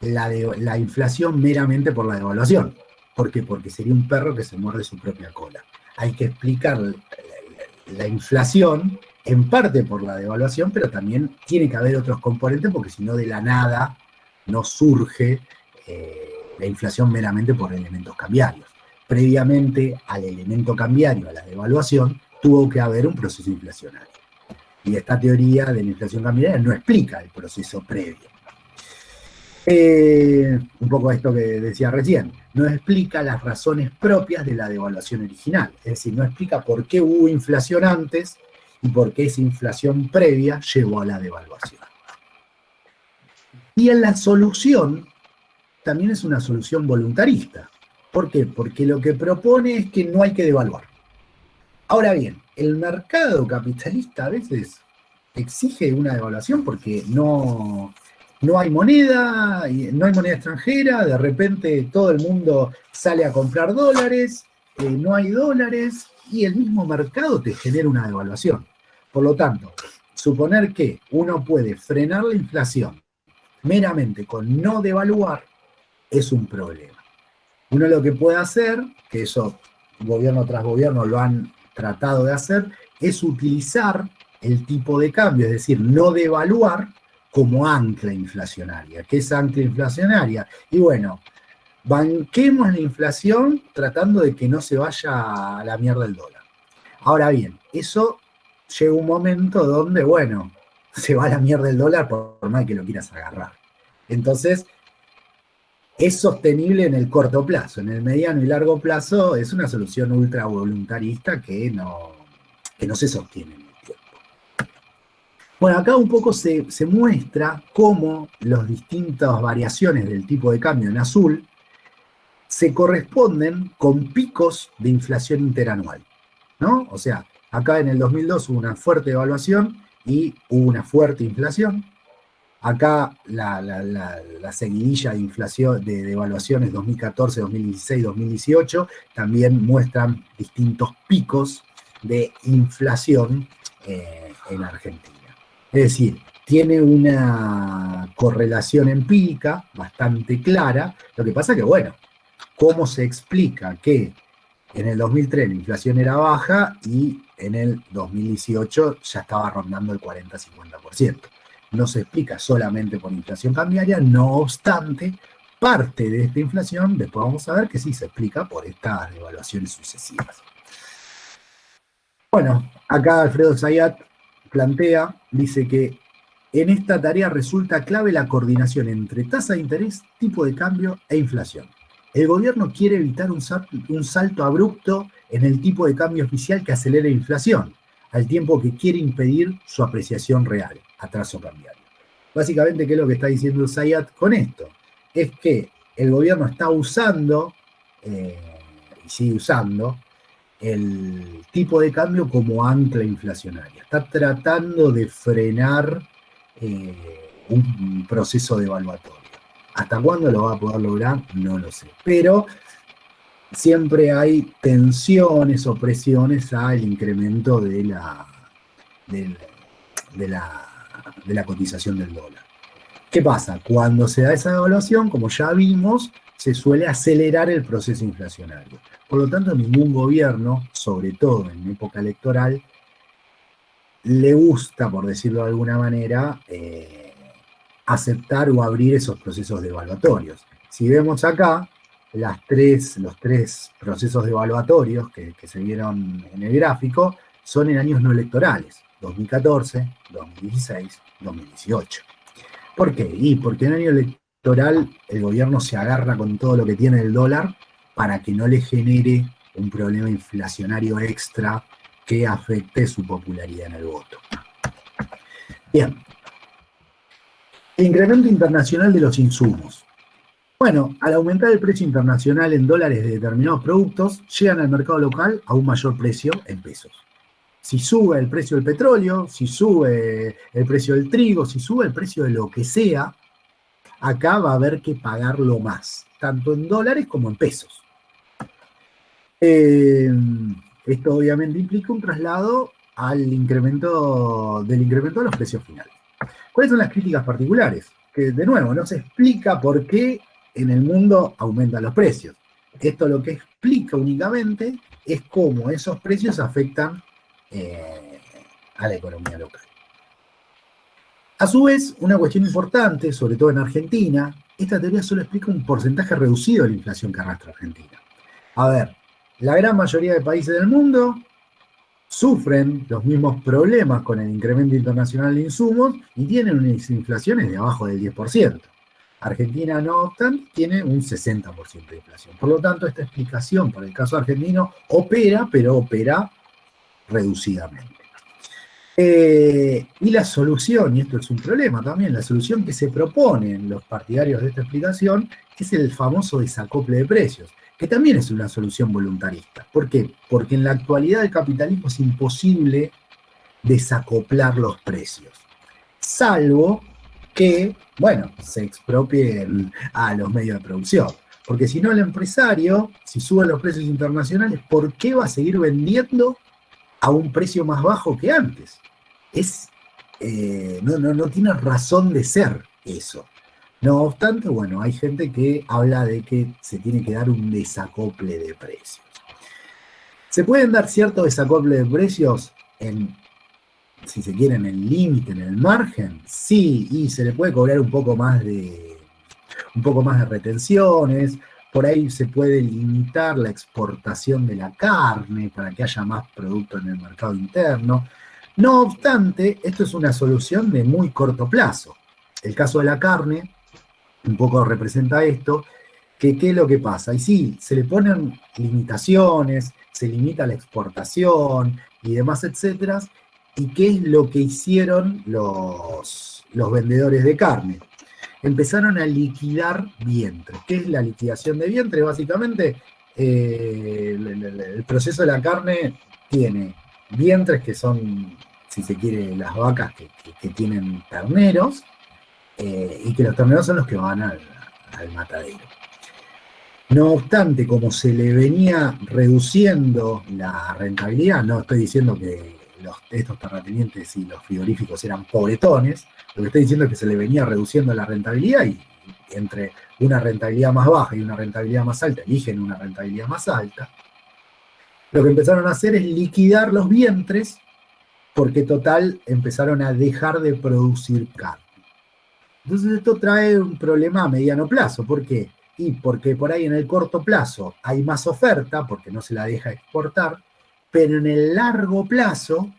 la inflación meramente por la devaluación. ¿Por qué? Porque sería un perro que se muerde su propia cola. Hay que explicar la inflación en parte por la devaluación, pero también tiene que haber otros componentes, porque si no de la nada no surge la inflación meramente por elementos cambiarios. Previamente al elemento cambiario, a la devaluación, tuvo que haber un proceso inflacionario. Y esta teoría de la inflación cambiaria no explica el proceso previo. Un poco esto que decía recién, no explica las razones propias de la devaluación original, es decir, no explica por qué hubo inflación antes y por qué esa inflación previa llevó a la devaluación. Y en la solución, también es una solución voluntarista. ¿Por qué? Porque lo que propone es que no hay que devaluar. Ahora bien, el mercado capitalista a veces exige una devaluación porque no hay moneda, no hay moneda extranjera, de repente todo el mundo sale a comprar dólares, no hay dólares, y el mismo mercado te genera una devaluación. Por lo tanto, suponer que uno puede frenar la inflación meramente con no devaluar es un problema. Uno lo que puede hacer, que eso gobierno tras gobierno lo han tratado de hacer, es utilizar el tipo de cambio, es decir, no devaluar como ancla inflacionaria. ¿Qué es ancla inflacionaria? Y bueno, banquemos la inflación tratando de que no se vaya a la mierda el dólar. Ahora bien, eso llega un momento donde, bueno, se va a la mierda el dólar por más que lo quieras agarrar. Entonces, es sostenible en el corto plazo. En el mediano y largo plazo es una solución ultra voluntarista que no se sostiene en el tiempo. Bueno, acá un poco se muestra cómo las distintas variaciones del tipo de cambio en azul se corresponden con picos de inflación interanual, ¿no? O sea, acá en el 2002 hubo una fuerte devaluación y hubo una fuerte inflación. Acá la seguidilla de inflación, de devaluaciones 2014, 2016, 2018, también muestran distintos picos de inflación en Argentina. Es decir, tiene una correlación empírica bastante clara. Lo que pasa que, bueno, ¿cómo se explica que en el 2003 la inflación era baja y en el 2018 ya estaba rondando el 40-50%? No se explica solamente por inflación cambiaria, no obstante, parte de esta inflación, después vamos a ver que sí se explica por estas devaluaciones sucesivas. Bueno, acá Alfredo Zayat plantea, dice que en esta tarea resulta clave la coordinación entre tasa de interés, tipo de cambio e inflación. El gobierno quiere evitar un salto abrupto en el tipo de cambio oficial que acelere la inflación, al tiempo que quiere impedir su apreciación real, atraso cambiario. Básicamente, ¿qué es lo que está diciendo Zayat con esto? Es que el gobierno está usando, y sigue usando, el tipo de cambio como ancla inflacionaria. Está tratando de frenar un proceso devaluatorio. ¿Hasta cuándo lo va a poder lograr? No lo sé. Pero siempre hay tensiones o presiones al incremento de la cotización del dólar. ¿Qué pasa? Cuando se da esa devaluación, como ya vimos, se suele acelerar el proceso inflacionario. Por lo tanto, ningún gobierno, sobre todo en época electoral, le gusta, por decirlo de alguna manera, aceptar o abrir esos procesos devaluatorios. Si vemos acá, los tres procesos devaluatorios que se vieron en el gráfico son en años no electorales, 2014, 2016, 2018. ¿Por qué? Y porque en año electoral el gobierno se agarra con todo lo que tiene el dólar para que no le genere un problema inflacionario extra que afecte su popularidad en el voto. Bien. El incremento internacional de los insumos. Bueno, al aumentar el precio internacional en dólares de determinados productos, llegan al mercado local a un mayor precio en pesos. Si sube el precio del petróleo, si sube el precio del trigo, si sube el precio de lo que sea, acá va a haber que pagarlo más, tanto en dólares como en pesos. Esto obviamente implica un traslado del incremento de los precios finales. ¿Cuáles son las críticas particulares? Que, de nuevo, no se explica por qué en el mundo aumentan los precios. Esto lo que explica únicamente es cómo esos precios afectan a la economía local. A su vez, una cuestión importante, sobre todo en Argentina, esta teoría solo explica un porcentaje reducido de la inflación que arrastra Argentina. A ver, la gran mayoría de países del mundo sufren los mismos problemas con el incremento internacional de insumos y tienen unas inflaciones de abajo del 10%. Argentina, no obstante, tiene un 60% de inflación. Por lo tanto, esta explicación para el caso argentino opera, pero opera reducidamente. Y la solución, y esto es un problema también, la solución que se proponen los partidarios de esta explicación es el famoso desacople de precios, que también es una solución voluntarista. ¿Por qué? Porque en la actualidad del capitalismo es imposible desacoplar los precios, salvo que, bueno, se expropien a los medios de producción. Porque si no, el empresario, si suben los precios internacionales, ¿por qué va a seguir vendiendo a un precio más bajo que antes? No tiene razón de ser eso. No obstante, bueno, hay gente que habla de que se tiene que dar un desacople de precios. ¿Se pueden dar ciertos desacople de precios si se quiere, en el límite, en el margen? Sí, y se le puede cobrar un poco más de retenciones. Por ahí se puede limitar la exportación de la carne para que haya más producto en el mercado interno. No obstante, esto es una solución de muy corto plazo. El caso de la carne un poco representa esto, que ¿qué es lo que pasa? Y sí, se le ponen limitaciones, se limita la exportación y demás, etcétera. ¿Y qué es lo que hicieron los vendedores de carne? Empezaron a liquidar vientres. ¿Qué es la liquidación de vientre? Básicamente, el proceso de la carne tiene vientres que son, si se quiere, las vacas que tienen terneros, y que los terneros son los que van al matadero. No obstante, como se le venía reduciendo la rentabilidad, no estoy diciendo que estos terratenientes y los frigoríficos eran pobretones, lo que estoy diciendo es que se le venía reduciendo la rentabilidad y entre una rentabilidad más baja y una rentabilidad más alta, eligen una rentabilidad más alta. Lo que empezaron a hacer es liquidar los vientres porque total empezaron a dejar de producir carne. Entonces esto trae un problema a mediano plazo. ¿Por qué? Y porque por ahí en el corto plazo hay más oferta porque no se la deja exportar, pero en el largo plazo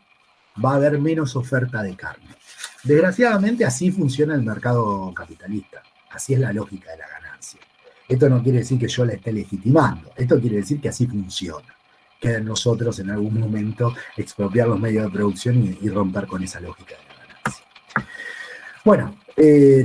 va a haber menos oferta de carne. Desgraciadamente así funciona el mercado capitalista, así es la lógica de la ganancia. Esto no quiere decir que yo la esté legitimando, esto quiere decir que así funciona. Queda en nosotros en algún momento expropiar los medios de producción y romper con esa lógica de la ganancia. Bueno,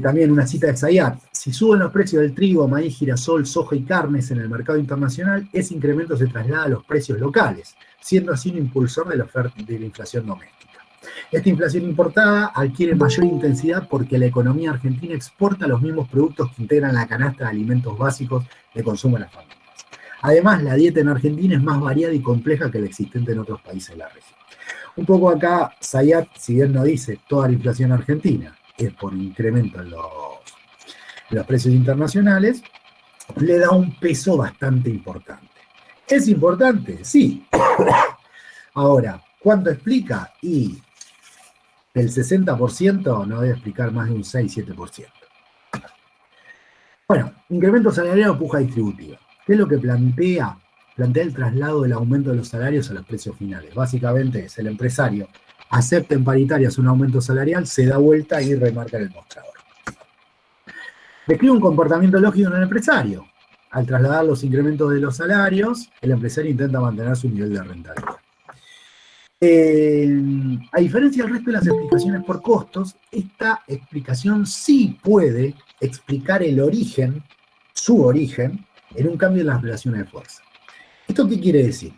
también una cita de Zayat: si suben los precios del trigo, maíz, girasol, soja y carnes en el mercado internacional, ese incremento se traslada a los precios locales, siendo así un impulsor de la inflación doméstica. Esta inflación importada adquiere mayor intensidad porque la economía argentina exporta los mismos productos que integran la canasta de alimentos básicos de consumo de las familias. Además, la dieta en Argentina es más variada y compleja que la existente en otros países de la región. Un poco acá, Zayat, si bien no dice toda la inflación argentina es por incremento en los precios internacionales, le da un peso bastante importante. ¿Es importante? Sí. Ahora, ¿cuánto explica? Y del 60% no debe explicar más de un 6-7%. Bueno, incremento salarial o puja distributiva. ¿Qué es lo que plantea? Plantea el traslado del aumento de los salarios a los precios finales. Básicamente es el empresario acepta en paritarias un aumento salarial, se da vuelta y remarca en el mostrador. Describe un comportamiento lógico en el empresario. Al trasladar los incrementos de los salarios, el empresario intenta mantener su nivel de rentabilidad. A diferencia del resto de las explicaciones por costos, esta explicación sí puede explicar el origen, su origen, en un cambio en las relaciones de fuerza. ¿Esto qué quiere decir?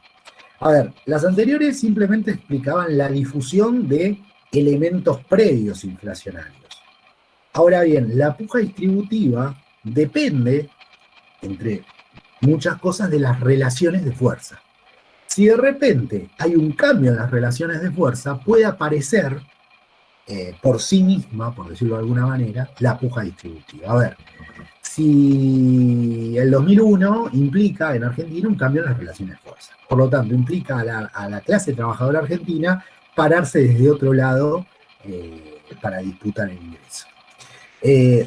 A ver, las anteriores simplemente explicaban la difusión de elementos previos inflacionarios. Ahora bien, la puja distributiva depende, entre muchas cosas, de las relaciones de fuerza. Si de repente hay un cambio en las relaciones de fuerza, puede aparecer por sí misma, por decirlo de alguna manera, la puja distributiva. A ver, si el 2001 implica en Argentina un cambio en las relaciones de fuerza. Por lo tanto, implica a la clase trabajadora argentina pararse desde otro lado para disputar el ingreso.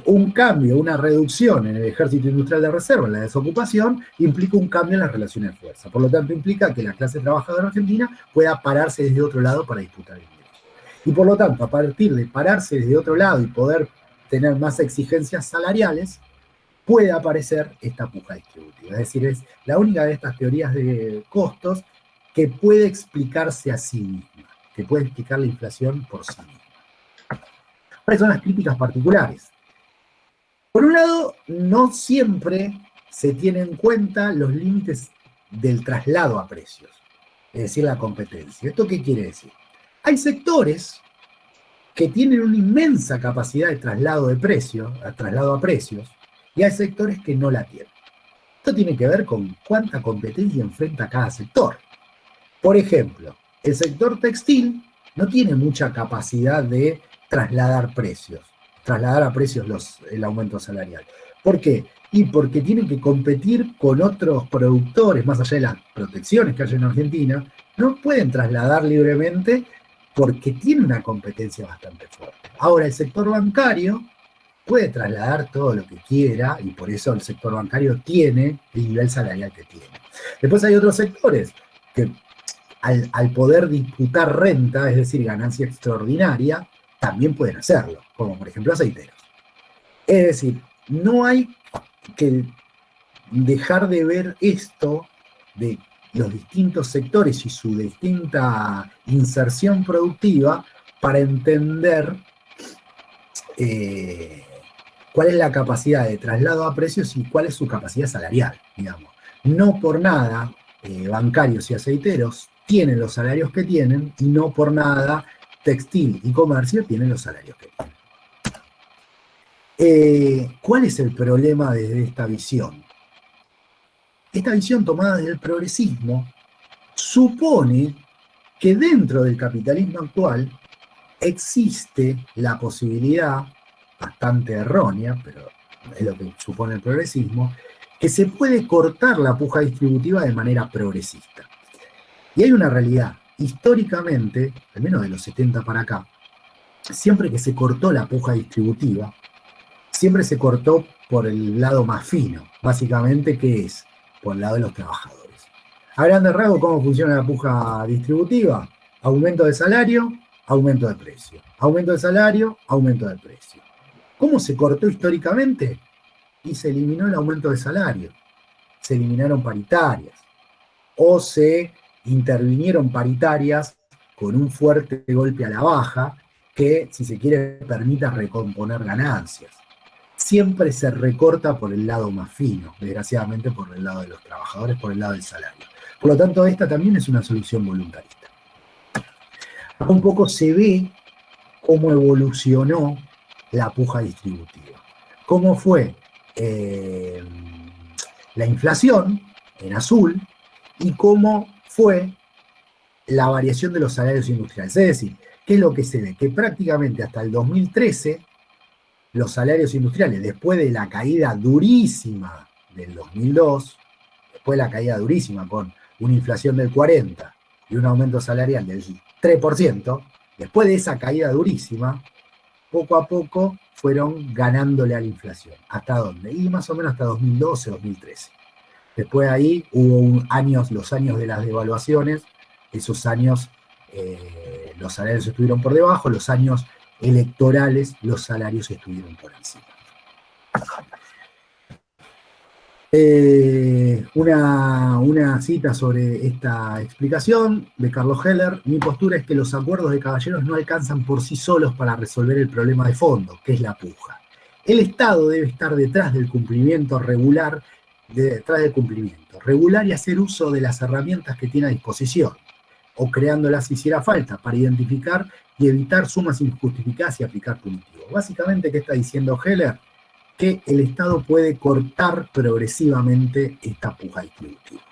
Un cambio, una reducción en el ejército industrial de reserva, en la desocupación, implica un cambio en las relaciones de fuerza. Por lo tanto, implica que la clase trabajadora argentina pueda pararse desde otro lado para disputar el ingreso. Y por lo tanto, a partir de pararse desde otro lado y poder tener más exigencias salariales, puede aparecer esta puja distributiva. Es decir, es la única de estas teorías de costos que puede explicarse a sí misma, que puede explicar la inflación por sí misma. ¿Cuáles son las críticas particulares? Por un lado, no siempre se tienen en cuenta los límites del traslado a precios, es decir, la competencia. ¿Esto qué quiere decir? Hay sectores que tienen una inmensa capacidad de traslado de precios, traslado a precios, y hay sectores que no la tienen. Esto tiene que ver con cuánta competencia enfrenta cada sector. Por ejemplo, el sector textil no tiene mucha capacidad de trasladar a precios el aumento salarial. ¿Por qué? Y porque tienen que competir con otros productores, más allá de las protecciones que hay en Argentina, no pueden trasladar libremente porque tiene una competencia bastante fuerte. Ahora, el sector bancario puede trasladar todo lo que quiera y por eso el sector bancario tiene el nivel salarial que tiene. Después hay otros sectores que al poder disputar renta, es decir, ganancia extraordinaria, también pueden hacerlo, como por ejemplo aceiteros. Es decir, no hay que dejar de ver esto de los distintos sectores y su distinta inserción productiva para entender cuál es la capacidad de traslado a precios y cuál es su capacidad salarial, digamos. No por nada bancarios y aceiteros tienen los salarios que tienen y no por nada textil y comercio tienen los salarios que tienen. ¿Cuál es el problema desde esta visión? Esta visión tomada desde el progresismo supone que dentro del capitalismo actual existe la posibilidad, bastante errónea, pero es lo que supone el progresismo, que se puede cortar la puja distributiva de manera progresista. Y hay una realidad, históricamente, al menos de los 70 para acá, siempre que se cortó la puja distributiva, siempre se cortó por el lado más fino, básicamente, que es por el lado de los trabajadores. A grandes rasgos, ¿cómo funciona la puja distributiva? Aumento de salario, aumento de precio. Aumento de salario, aumento de precio. ¿Cómo se cortó históricamente? Y se eliminó el aumento de salario. Se eliminaron paritarias. O se intervinieron paritarias con un fuerte golpe a la baja que, si se quiere, permita recomponer ganancias. Siempre se recorta por el lado más fino, desgraciadamente por el lado de los trabajadores, por el lado del salario. Por lo tanto, esta también es una solución voluntarista. Un poco se ve cómo evolucionó la puja distributiva. Cómo fue la inflación, en azul, y cómo fue la variación de los salarios industriales. Es decir, ¿qué es lo que se ve? Que prácticamente hasta el 2013, los salarios industriales, después de la caída durísima del 2002, después de la caída durísima con una inflación del 40% y un aumento salarial del 3%, después de esa caída durísima, poco a poco fueron ganándole a la inflación. ¿Hasta dónde? Y más o menos hasta 2012, 2013. Después ahí hubo los años de las devaluaciones, esos años los salarios estuvieron por debajo, los años electorales los salarios estuvieron por encima. Una cita sobre esta explicación de Carlos Heller: mi postura es que los acuerdos de caballeros no alcanzan por sí solos para resolver el problema de fondo, que es la puja. El Estado debe estar detrás del cumplimiento regular y hacer uso de las herramientas que tiene a disposición, o creándolas si hiciera falta, para identificar y evitar sumas injustificadas y aplicar punitivos. Básicamente, ¿qué está diciendo Heller? Que el Estado puede cortar progresivamente esta puja distributiva.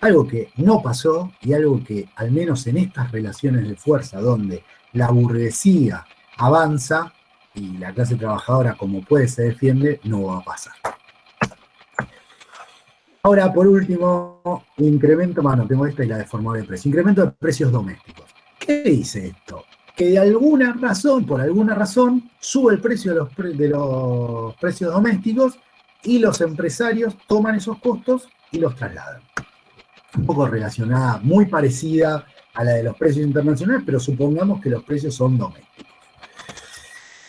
Algo que no pasó y algo que, al menos en estas relaciones de fuerza, donde la burguesía avanza y la clase trabajadora, como puede, se defiende, no va a pasar. Ahora, por último, incremento, tengo esta y la de formador de precios. Incremento de precios domésticos. ¿Qué dice esto? Que de alguna razón, por alguna razón, sube el precio de los precios domésticos y los empresarios toman esos costos y los trasladan. Un poco relacionada, muy parecida a la de los precios internacionales, pero supongamos que los precios son domésticos.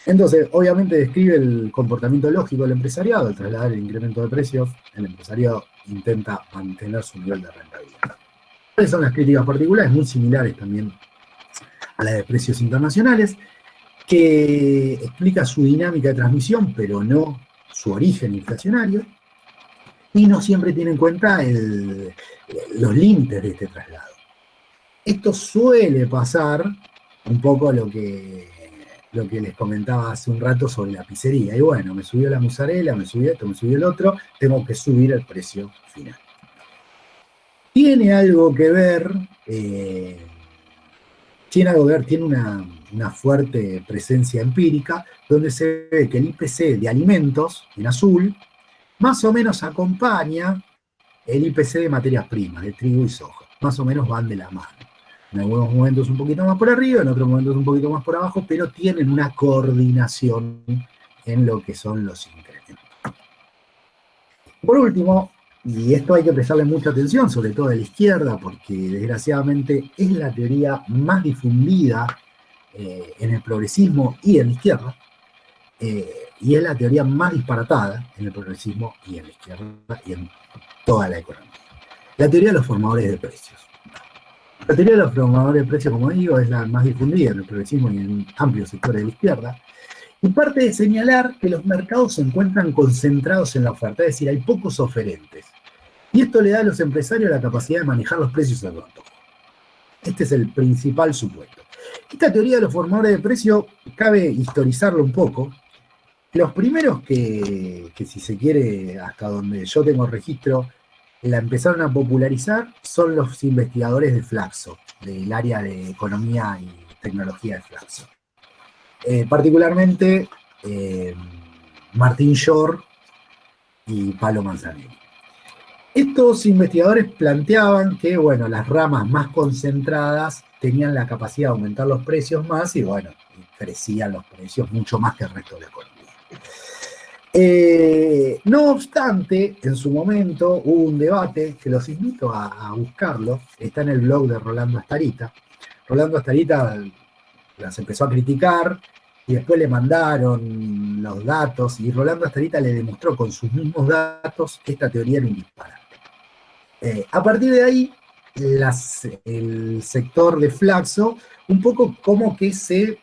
Entonces, obviamente describe el comportamiento lógico del empresariado. Al trasladar el incremento de precios, el empresariado intenta mantener su nivel de rentabilidad. ¿Cuáles son las críticas particulares? Muy similares también a las de precios internacionales, que explica su dinámica de transmisión, pero no su origen inflacionario, y no siempre tiene en cuenta los límites de este traslado. Esto suele pasar un poco lo que les comentaba hace un rato sobre la pizzería. Y bueno, me subió la mozzarella, me subió esto, me subió el otro, tengo que subir el precio final. Tiene algo que ver, tiene una fuerte presencia empírica, donde se ve que el IPC de alimentos, en azul, más o menos acompaña el IPC de materias primas, de trigo y soja. Más o menos van de la mano. En algunos momentos un poquito más por arriba, en otros momentos un poquito más por abajo, pero tienen una coordinación en lo que son los incrementos. Por último, y esto hay que prestarle mucha atención, sobre todo de la izquierda, porque desgraciadamente es la teoría más difundida en el progresismo y en la izquierda, y es la teoría más disparatada en el progresismo y en la izquierda y en toda la economía. La teoría de los formadores de precios. La teoría de los formadores de precios, como digo, es la más difundida en el progresismo y en amplios sectores de la izquierda, y parte de señalar que los mercados se encuentran concentrados en la oferta, es decir, hay pocos oferentes. Y esto le da a los empresarios la capacidad de manejar los precios a su antojo. Este es el principal supuesto. Esta teoría de los formadores de precios cabe historizarlo un poco. Los primeros que si se quiere, hasta donde yo tengo registro, la empezaron a popularizar son los investigadores de Flaxo, del área de economía y tecnología de Flaxo. Particularmente Martín Shor y Palo Manzanelli. Estos investigadores planteaban que, bueno, las ramas más concentradas tenían la capacidad de aumentar los precios más y, bueno, crecían los precios mucho más que el resto de la economía. No obstante, en su momento hubo un debate que los invito a buscarlo, está en el blog de Rolando Astarita. Rolando Astarita las empezó a criticar y después le mandaron los datos y Rolando Astarita le demostró con sus mismos datos que esta teoría era un disparate. A partir de ahí, el sector de Flaxo un poco como que se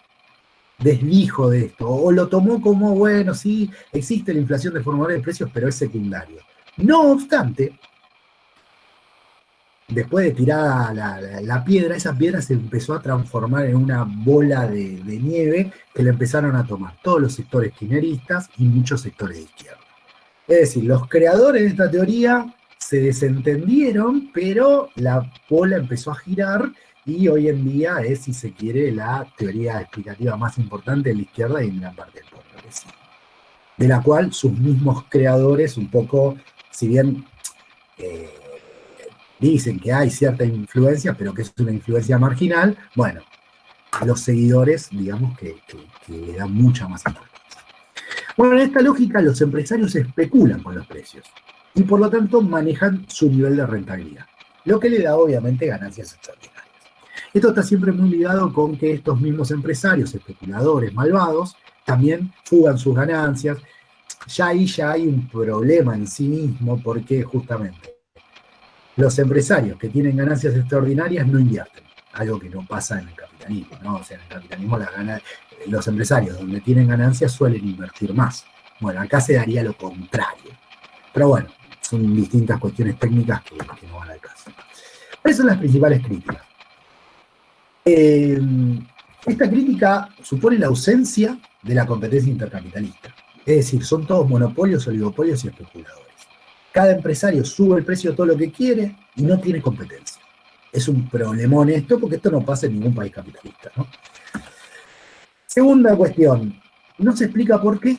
desdijo de esto, o lo tomó como, bueno, sí, existe la inflación de formadores de precios, pero es secundario. No obstante, después de tirada la piedra, esa piedra se empezó a transformar en una bola de nieve que le empezaron a tomar todos los sectores kirchneristas y muchos sectores de izquierda. Es decir, los creadores de esta teoría se desentendieron, pero la bola empezó a girar y hoy en día es, si se quiere, la teoría explicativa más importante de la izquierda y en gran parte del pueblo progresista. De la cual sus mismos creadores, un poco, si bien dicen que hay cierta influencia, pero que es una influencia marginal, bueno, a los seguidores, digamos que le dan mucha más importancia. Bueno, en esta lógica, los empresarios especulan con los precios y por lo tanto manejan su nivel de rentabilidad, lo que le da obviamente ganancias extraordinarias. Esto está siempre muy ligado con que estos mismos empresarios, especuladores, malvados, también fugan sus ganancias. Ya hay un problema en sí mismo porque justamente los empresarios que tienen ganancias extraordinarias no invierten, algo que no pasa en el capitalismo, ¿no? O sea, en el capitalismo los empresarios donde tienen ganancias suelen invertir más. Bueno, acá se daría lo contrario. Pero bueno, son distintas cuestiones técnicas que no van al caso. ¿Cuáles son las principales críticas? Esta crítica supone la ausencia de la competencia intercapitalista. Es decir, son todos monopolios, oligopolios y especuladores. Cada empresario sube el precio de todo lo que quiere y no tiene competencia. Es un problemón esto, porque esto no pasa en ningún país capitalista, ¿no? Segunda cuestión, no se explica por qué,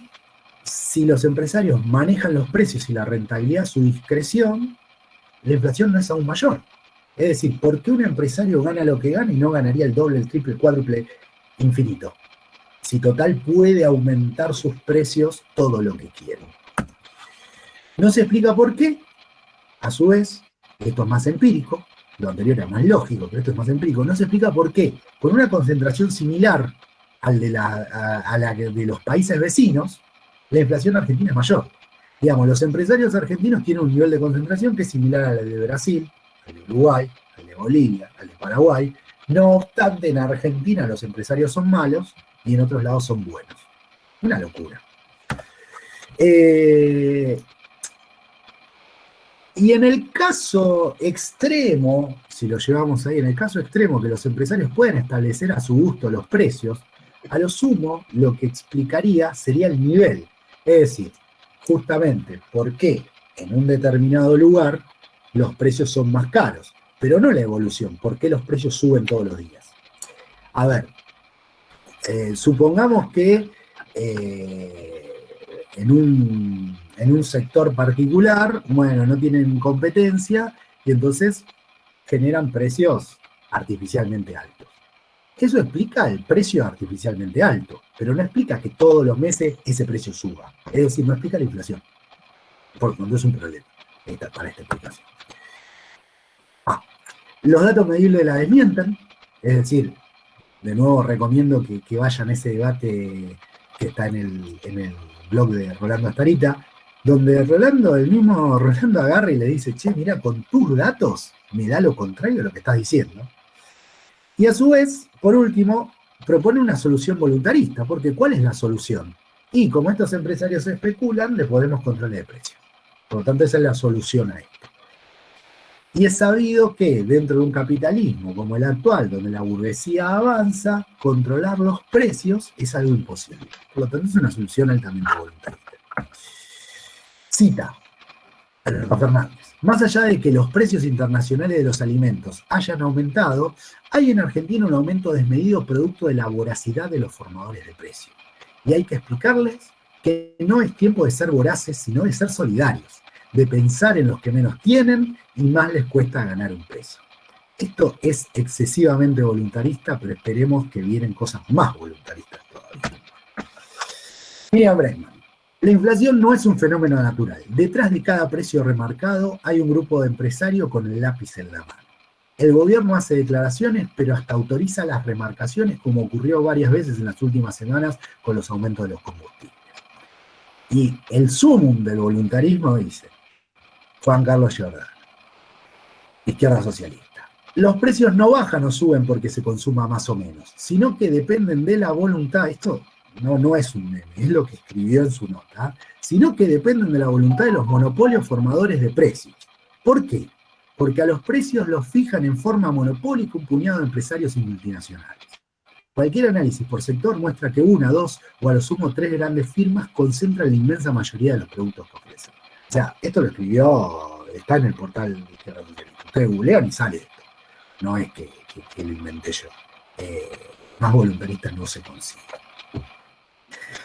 si los empresarios manejan los precios y la rentabilidad a su discreción, la inflación no es aún mayor. Es decir, ¿por qué un empresario gana lo que gana y no ganaría el doble, el triple, el cuádruple, infinito? Si total puede aumentar sus precios todo lo que quiere. No se explica por qué. A su vez, esto es más empírico, lo anterior era más lógico, pero esto es más empírico. No se explica por qué, con una concentración similar a la de los países vecinos, la inflación argentina es mayor. Digamos, los empresarios argentinos tienen un nivel de concentración que es similar al de Brasil, al de Uruguay, al de Bolivia, al de Paraguay. No obstante, en Argentina los empresarios son malos y en otros lados son buenos. Una locura. Y en el caso extremo, si lo llevamos ahí, en el caso extremo que los empresarios pueden establecer a su gusto los precios, a lo sumo lo que explicaría sería el nivel. Es decir, justamente por qué en un determinado lugar los precios son más caros, pero no la evolución, por qué los precios suben todos los días. A ver, supongamos que en un sector particular, bueno, no tienen competencia y entonces generan precios artificialmente altos. Eso explica el precio artificialmente alto, pero no explica que todos los meses ese precio suba. Es decir, no explica la inflación. Por tanto, es un problema para esta explicación. Los datos medibles la desmienten, es decir, de nuevo recomiendo que vayan a ese debate que está en el blog de Rolando Astarita, donde el mismo Rolando agarra y le dice, che, mira, con tus datos me da lo contrario de lo que estás diciendo. Y a su vez, por último, propone una solución voluntarista, porque ¿cuál es la solución? Y como estos empresarios especulan, le podemos controlar el precio. Por lo tanto, esa es la solución a esto. Y es sabido que dentro de un capitalismo como el actual, donde la burguesía avanza, controlar los precios es algo imposible. Por lo tanto, es una solución altamente voluntarista. Cita a Fernández. Más allá de que los precios internacionales de los alimentos hayan aumentado, hay en Argentina un aumento desmedido producto de la voracidad de los formadores de precios. Y hay que explicarles que no es tiempo de ser voraces, sino de ser solidarios, de pensar en los que menos tienen y más les cuesta ganar un peso. Esto es excesivamente voluntarista, pero esperemos que vienen cosas más voluntaristas todavía. Miriam Bregman. La inflación no es un fenómeno natural. Detrás de cada precio remarcado hay un grupo de empresarios con el lápiz en la mano. El gobierno hace declaraciones, pero hasta autoriza las remarcaciones, como ocurrió varias veces en las últimas semanas con los aumentos de los combustibles. Y el sumum del voluntarismo dice Juan Carlos Giordano, izquierda socialista. Los precios no bajan o suben porque se consuma más o menos, sino que dependen de la voluntad. Esto no es un meme, es lo que escribió en su nota, sino que dependen de la voluntad de los monopolios formadores de precios. ¿Por qué? Porque a los precios los fijan en forma monopólica un puñado de empresarios y multinacionales. Cualquier análisis por sector muestra que una, dos o a lo sumo tres grandes firmas concentran la inmensa mayoría de los productos que ofrecen. O sea, esto lo escribió, está en el portal de Izquierda Socialista. Ustedes googlean y sale esto. No es que lo inventé yo. Más voluntaristas no se consiguen.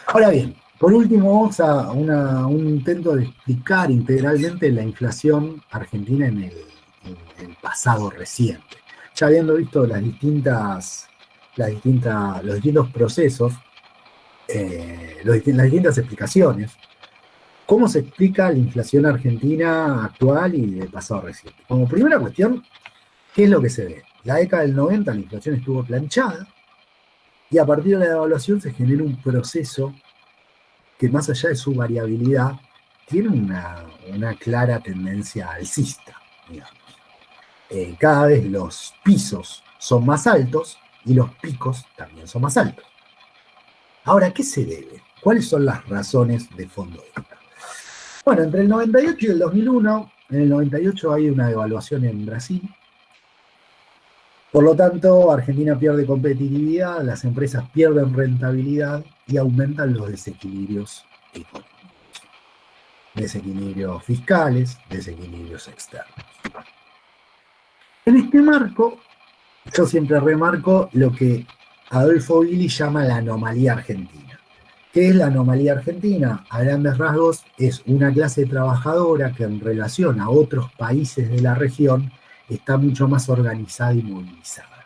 Ahora bien, por último vamos a un intento de explicar integralmente la inflación argentina en el pasado reciente. Ya habiendo visto los distintos procesos, las distintas explicaciones, ¿cómo se explica la inflación argentina actual y del pasado reciente? Como primera cuestión, ¿qué es lo que se ve? La década del 90 la inflación estuvo planchada y a partir de la devaluación se genera un proceso que más allá de su variabilidad tiene una clara tendencia alcista, digamos. Cada vez los pisos son más altos y los picos también son más altos. Ahora, ¿a qué se debe? ¿Cuáles son las razones de fondo de esto? Bueno, entre el 98 y el 2001, en el 98 hay una devaluación en Brasil. Por lo tanto, Argentina pierde competitividad, las empresas pierden rentabilidad y aumentan los desequilibrios económicos. Desequilibrios fiscales, desequilibrios externos. En este marco, yo siempre remarco lo que Adolfo Billy llama la anomalía argentina. ¿Qué es la anomalía argentina? A grandes rasgos es una clase trabajadora que en relación a otros países de la región está mucho más organizada y movilizada.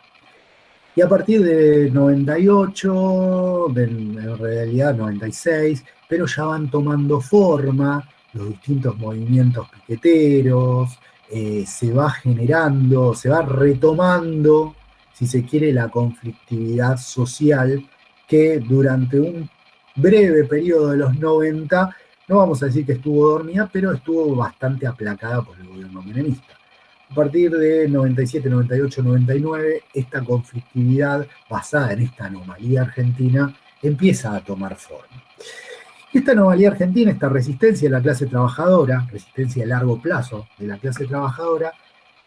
Y a partir de 98, en realidad 96, pero ya van tomando forma los distintos movimientos piqueteros, se va generando, se va retomando, si se quiere, la conflictividad social que durante un breve periodo de los 90, no vamos a decir que estuvo dormida, pero estuvo bastante aplacada por el gobierno menemista. A partir de 97, 98, 99, esta conflictividad basada en esta anomalía argentina empieza a tomar forma. Esta anomalía argentina, esta resistencia de la clase trabajadora, resistencia a largo plazo de la clase trabajadora,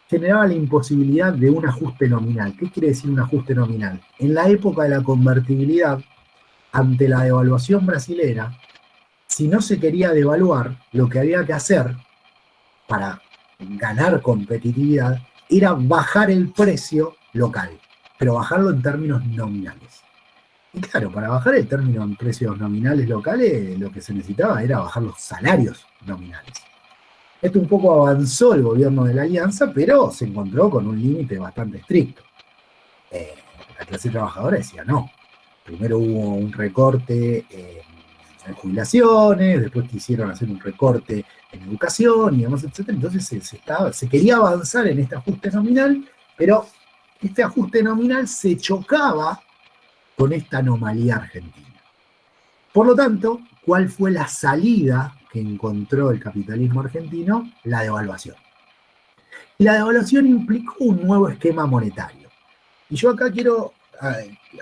generaba la imposibilidad de un ajuste nominal. ¿Qué quiere decir un ajuste nominal? En la época de la convertibilidad, ante la devaluación brasilera, si no se quería devaluar, lo que había que hacer para ganar competitividad era bajar el precio local, pero bajarlo en términos nominales. Y claro, para bajar el término en precios nominales locales, lo que se necesitaba era bajar los salarios nominales. Esto un poco avanzó el gobierno de la Alianza, pero se encontró con un límite bastante estricto. La clase trabajadora decía no. Primero hubo un recorte en jubilaciones, después quisieron hacer un recorte en educación y demás, etc. Entonces se quería avanzar en este ajuste nominal, pero este ajuste nominal se chocaba con esta anomalía argentina. Por lo tanto, ¿cuál fue la salida que encontró el capitalismo argentino? La devaluación. Y la devaluación implicó un nuevo esquema monetario. Y yo acá quiero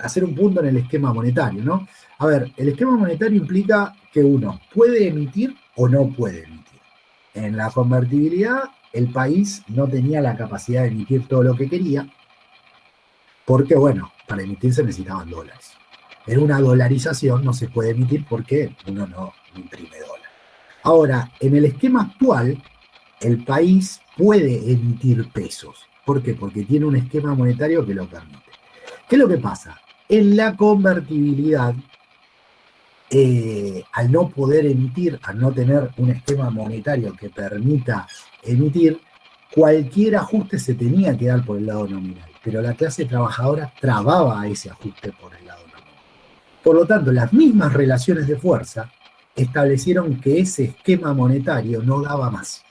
hacer un punto en el esquema monetario, ¿no? A ver, el esquema monetario implica que uno puede emitir o no puede emitir. En la convertibilidad, el país no tenía la capacidad de emitir todo lo que quería, porque, bueno, para emitir se necesitaban dólares. En una dolarización no se puede emitir porque uno no imprime dólares. Ahora, en el esquema actual, el país puede emitir pesos. ¿Por qué? Porque tiene un esquema monetario que lo permite. ¿Qué es lo que pasa? En la convertibilidad, al no poder emitir, al no tener un esquema monetario que permita emitir, cualquier ajuste se tenía que dar por el lado nominal, pero la clase trabajadora trababa a ese ajuste por el lado nominal. Por lo tanto, las mismas relaciones de fuerza establecieron que ese esquema monetario no daba más.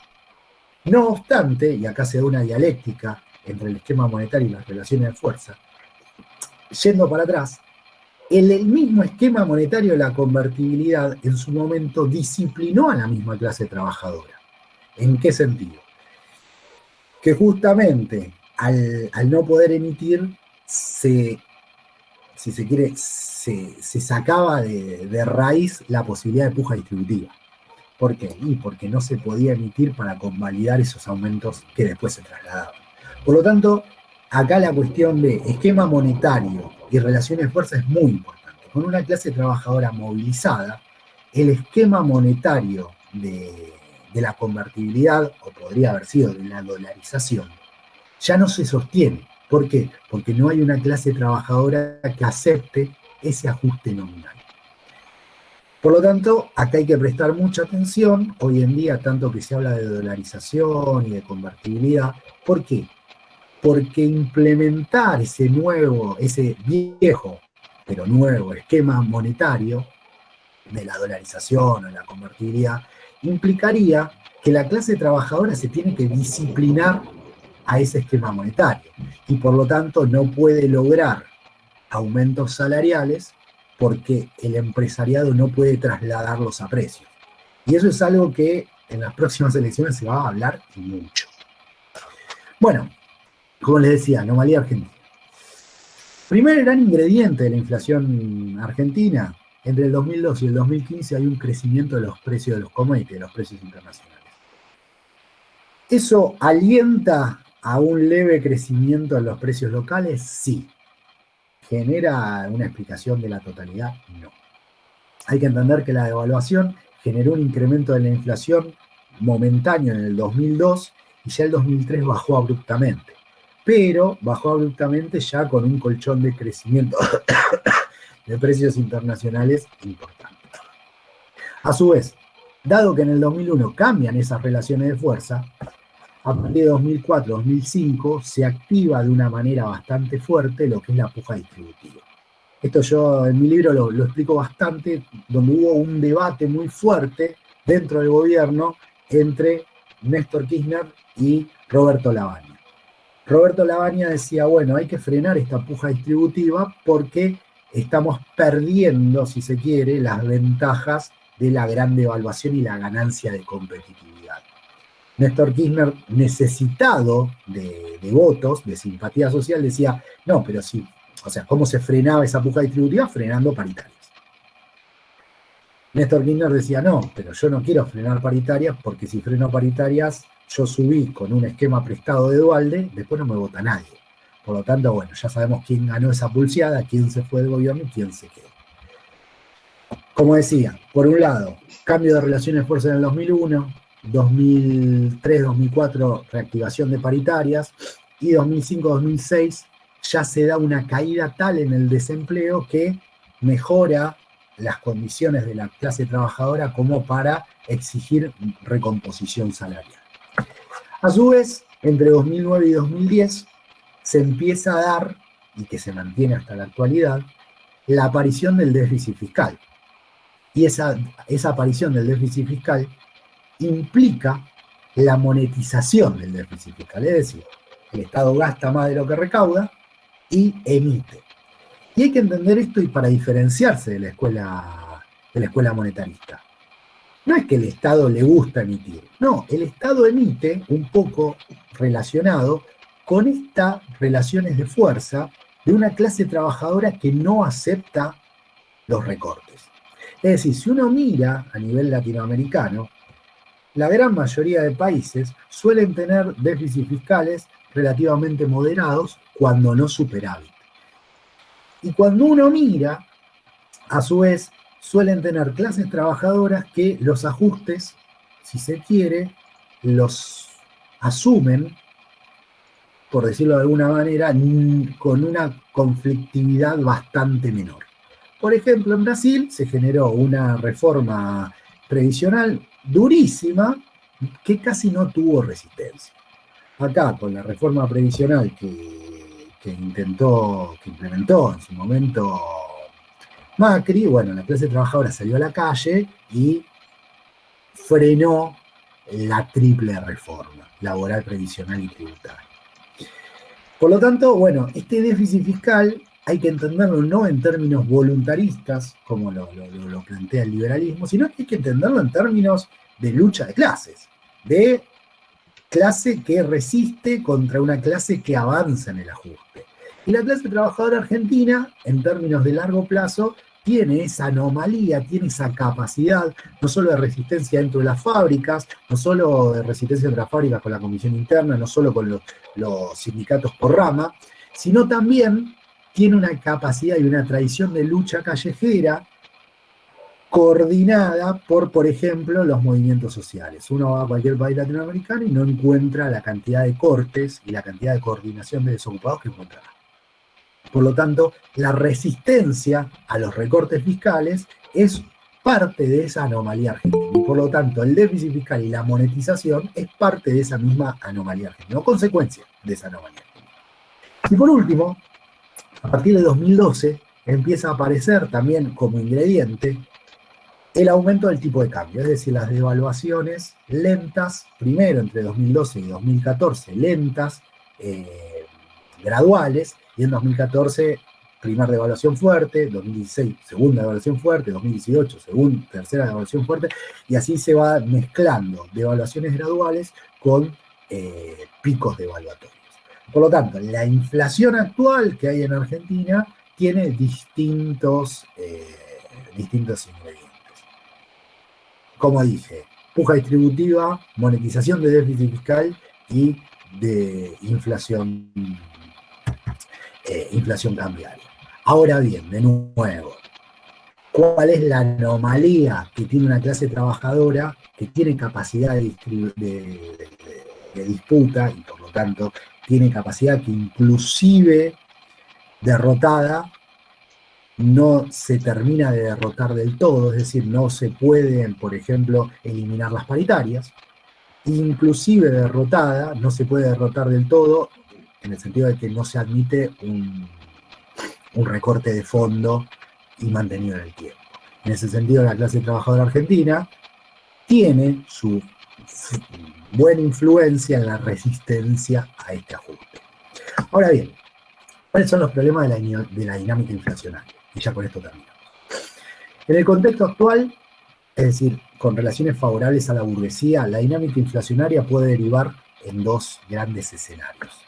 No obstante, y acá se da una dialéctica entre el esquema monetario y las relaciones de fuerza, yendo para atrás, el mismo esquema monetario de la convertibilidad en su momento disciplinó a la misma clase trabajadora. ¿En qué sentido? Que justamente al no poder emitir, si se quiere, se sacaba de raíz la posibilidad de puja distributiva. ¿Por qué? Y porque no se podía emitir para convalidar esos aumentos que después se trasladaban. Por lo tanto, acá la cuestión de esquema monetario y relaciones de fuerza es muy importante. Con una clase trabajadora movilizada, el esquema monetario de la convertibilidad, o podría haber sido de la dolarización, ya no se sostiene. ¿Por qué? Porque no hay una clase trabajadora que acepte ese ajuste nominal. Por lo tanto, acá hay que prestar mucha atención, hoy en día, tanto que se habla de dolarización y de convertibilidad. ¿Por qué? Porque implementar ese viejo, pero nuevo esquema monetario de la dolarización o la convertibilidad, implicaría que la clase trabajadora se tiene que disciplinar a ese esquema monetario y por lo tanto no puede lograr aumentos salariales porque el empresariado no puede trasladarlos a precios. Y eso es algo que en las próximas elecciones se va a hablar mucho. Bueno, como les decía, anomalía argentina. Primer gran ingrediente de la inflación argentina, entre el 2002 y el 2015 hay un crecimiento de los precios de los commodities, de los precios internacionales. ¿Eso alienta a un leve crecimiento en los precios locales? Sí. ¿Genera una explicación de la totalidad? No. Hay que entender que la devaluación generó un incremento de la inflación momentáneo en el 2002 y ya el 2003 bajó abruptamente. Pero bajó abruptamente ya con un colchón de crecimiento de precios internacionales importante. A su vez, dado que en el 2001 cambian esas relaciones de fuerza, a partir de 2004-2005 se activa de una manera bastante fuerte lo que es la puja distributiva. Esto yo en mi libro lo explico bastante, donde hubo un debate muy fuerte dentro del gobierno entre Néstor Kirchner y Roberto Lavagna. Roberto Lavagna decía, bueno, hay que frenar esta puja distributiva porque estamos perdiendo, si se quiere, las ventajas de la gran devaluación y la ganancia de competitividad. Néstor Kirchner, necesitado de votos, de simpatía social, decía, no, pero sí, o sea, ¿cómo se frenaba esa puja distributiva? Frenando paritarias. Néstor Kirchner decía, no, pero yo no quiero frenar paritarias porque si freno paritarias, yo subí con un esquema prestado de Duhalde, después no me vota nadie. Por lo tanto, bueno, ya sabemos quién ganó esa pulseada, quién se fue del gobierno y quién se quedó. Como decía, por un lado, cambio de relaciones de fuerza en el 2001, 2003-2004, reactivación de paritarias, y 2005-2006 ya se da una caída tal en el desempleo que mejora las condiciones de la clase trabajadora como para exigir recomposición salarial. A su vez, entre 2009 y 2010 se empieza a dar, y que se mantiene hasta la actualidad, la aparición del déficit fiscal. Y esa aparición del déficit fiscal implica la monetización del déficit fiscal, es decir, el Estado gasta más de lo que recauda y emite. Y hay que entender esto y para diferenciarse de la escuela monetarista. No es que el Estado le gusta emitir, no, el Estado emite un poco relacionado con estas relaciones de fuerza de una clase trabajadora que no acepta los recortes. Es decir, si uno mira a nivel latinoamericano, la gran mayoría de países suelen tener déficits fiscales relativamente moderados, cuando no superávit. Y cuando uno mira, a su vez, suelen tener clases trabajadoras que los ajustes, si se quiere, los asumen, por decirlo de alguna manera, con una conflictividad bastante menor. Por ejemplo, en Brasil se generó una reforma previsional durísima que casi no tuvo resistencia. Acá, con la reforma previsional que implementó en su momento Macri, bueno, la clase trabajadora salió a la calle y frenó la triple reforma laboral, previsional y tributaria. Por lo tanto, bueno, este déficit fiscal hay que entenderlo no en términos voluntaristas, como lo plantea el liberalismo, sino que hay que entenderlo en términos de lucha de clases, de clase que resiste contra una clase que avanza en el ajuste. Y la clase trabajadora argentina, en términos de largo plazo, tiene esa anomalía, tiene esa capacidad, no solo de resistencia dentro de las fábricas, no solo de resistencia entre las fábricas con la comisión interna, no solo con los sindicatos por rama, sino también tiene una capacidad y una tradición de lucha callejera coordinada por ejemplo, los movimientos sociales. Uno va a cualquier país latinoamericano y no encuentra la cantidad de cortes y la cantidad de coordinación de desocupados que encuentra. Por lo tanto, la resistencia a los recortes fiscales es parte de esa anomalía argentina. Y por lo tanto, el déficit fiscal y la monetización es parte de esa misma anomalía argentina, o consecuencia de esa anomalía argentina. Y por último, a partir de 2012, empieza a aparecer también como ingrediente el aumento del tipo de cambio, es decir, las devaluaciones lentas, primero entre 2012 y 2014, lentas, graduales, y en 2014, primera devaluación fuerte, 2016, segunda devaluación fuerte, 2018, tercera devaluación fuerte, y así se va mezclando devaluaciones graduales con picos devaluatorios. Por lo tanto, la inflación actual que hay en Argentina tiene distintos ingredientes. Como dije, puja distributiva, monetización de déficit fiscal y de inflación cambiaria. Ahora bien, de nuevo, ¿cuál es la anomalía que tiene una clase trabajadora que tiene capacidad de disputa y por lo tanto tiene capacidad que inclusive derrotada no se termina de derrotar del todo, es decir, no se pueden, por ejemplo, eliminar las paritarias, inclusive derrotada, no se puede derrotar del todo, en el sentido de que no se admite un recorte de fondo y mantenido en el tiempo. En ese sentido, la clase trabajadora argentina tiene su buena influencia en la resistencia a este ajuste. Ahora bien, ¿cuáles son los problemas de la dinámica inflacionaria? Y ya con esto termino. En el contexto actual, es decir, con relaciones favorables a la burguesía, la dinámica inflacionaria puede derivar en dos grandes escenarios,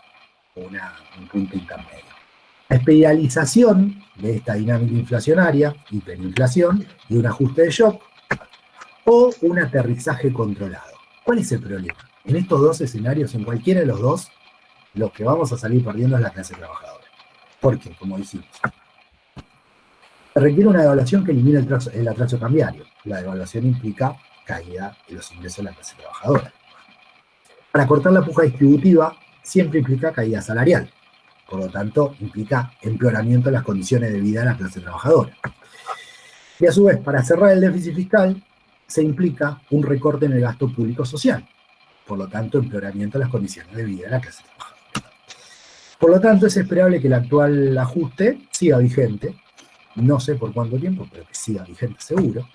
un punto intermedio. La espiralización de esta dinámica inflacionaria, hiperinflación, y un ajuste de shock, o un aterrizaje controlado. ¿Cuál es el problema? En estos dos escenarios, en cualquiera de los dos, los que vamos a salir perdiendo es la clase trabajadora. Porque, como dijimos, requiere una devaluación que elimine el atraso cambiario. La devaluación implica caída de los ingresos de la clase trabajadora. Para cortar la puja distributiva, siempre implica caída salarial. Por lo tanto, implica empeoramiento de las condiciones de vida de la clase trabajadora. Y a su vez, para cerrar el déficit fiscal, se implica un recorte en el gasto público social. Por lo tanto, empeoramiento de las condiciones de vida de la clase trabajadora. Por lo tanto, es esperable que el actual ajuste siga vigente. No sé por cuánto tiempo, pero que siga vigente seguro.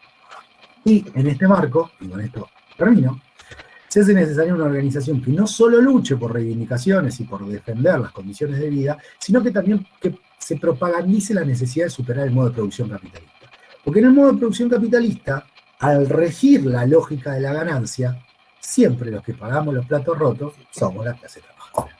Y en este marco, y con esto termino, se hace necesaria una organización que no solo luche por reivindicaciones y por defender las condiciones de vida, sino que también que se propagandice la necesidad de superar el modo de producción capitalista. Porque en el modo de producción capitalista, al regir la lógica de la ganancia, siempre los que pagamos los platos rotos somos la clase trabajadora.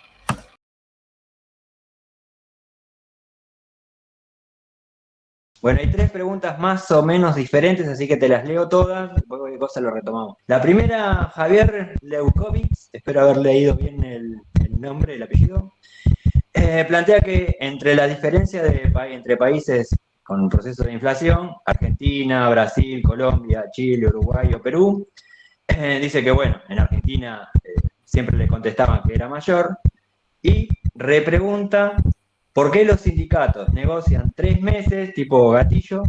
Bueno, hay 3 preguntas más o menos diferentes, así que te las leo todas, después cualquier cosa lo retomamos. La primera, Javier Leukovics, espero haber leído bien el nombre, el apellido, plantea que entre la diferencia entre países con un proceso de inflación, Argentina, Brasil, Colombia, Chile, Uruguay o Perú, dice que bueno, en Argentina siempre le contestaban que era mayor, y repregunta ¿por qué los sindicatos negocian 3 meses, tipo gatillo,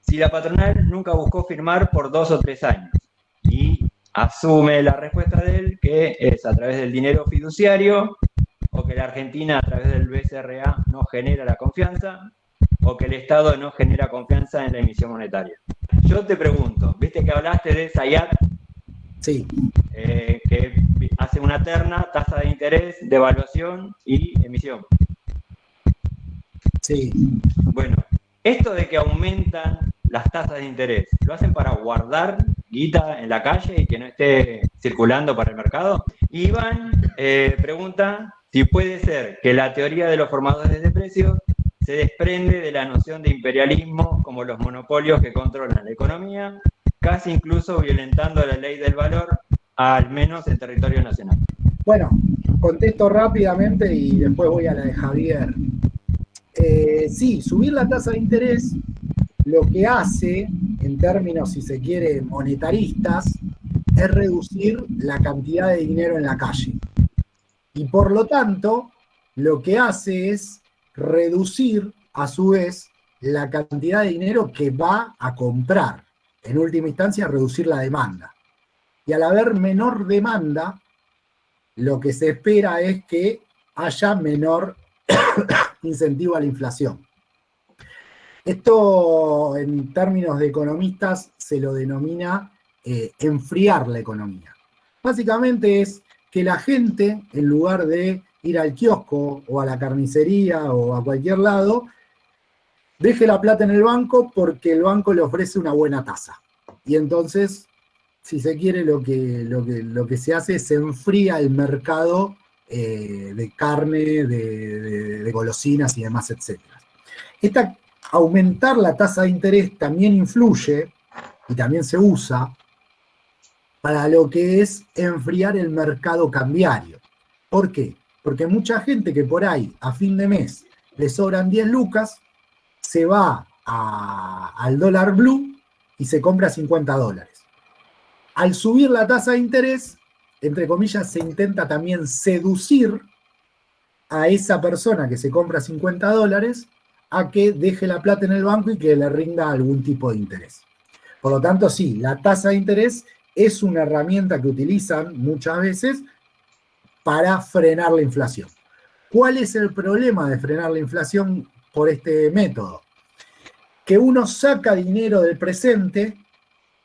si la patronal nunca buscó firmar por 2 o 3 años? Y asume la respuesta de él que es a través del dinero fiduciario, o que la Argentina a través del BCRA no genera la confianza, o que el Estado no genera confianza en la emisión monetaria. Yo te pregunto, ¿viste que hablaste de Zayat? Sí. Que hace una terna, tasa de interés, devaluación y emisión. Sí. Bueno, esto de que aumentan las tasas de interés, ¿lo hacen para guardar guita en la calle y que no esté circulando para el mercado? Iván pregunta si puede ser que la teoría de los formadores de precios se desprende de la noción de imperialismo como los monopolios que controlan la economía, casi incluso violentando la ley del valor, al menos en territorio nacional. Bueno, contesto rápidamente y después voy a la de Javier. Sí, subir la tasa de interés lo que hace, en términos, si se quiere, monetaristas, es reducir la cantidad de dinero en la calle. Y por lo tanto, lo que hace es reducir, a su vez, la cantidad de dinero que va a comprar. En última instancia, reducir la demanda. Y al haber menor demanda, lo que se espera es que haya menor incentivo a la inflación. Esto, en términos de economistas, se lo denomina enfriar la economía. Básicamente es que la gente, en lugar de ir al kiosco o a la carnicería o a cualquier lado, deje la plata en el banco porque el banco le ofrece una buena tasa. Y entonces, si se quiere, lo que se hace es se enfría el mercado de carne, de golosinas y demás, etc. Aumentar la tasa de interés también influye y también se usa para lo que es enfriar el mercado cambiario. ¿Por qué? Porque mucha gente que por ahí a fin de mes le sobran 10 lucas, se va al dólar blue y se compra $50. Al subir la tasa de interés, entre comillas, se intenta también seducir a esa persona que se compra $50 a que deje la plata en el banco y que le rinda algún tipo de interés. Por lo tanto, sí, la tasa de interés es una herramienta que utilizan muchas veces para frenar la inflación. ¿Cuál es el problema de frenar la inflación por este método? Que uno saca dinero del presente,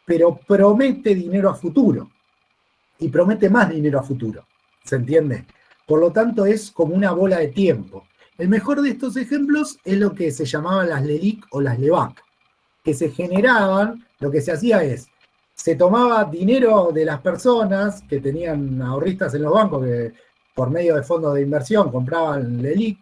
pero promete dinero a futuro. Y promete más dinero a futuro. ¿Se entiende? Por lo tanto, es como una bola de tiempo. El mejor de estos ejemplos es lo que se llamaban las LELIC o las LEVAC, que se generaban, lo que se hacía es, se tomaba dinero de las personas que tenían ahorristas en los bancos, que por medio de fondos de inversión compraban LELIC,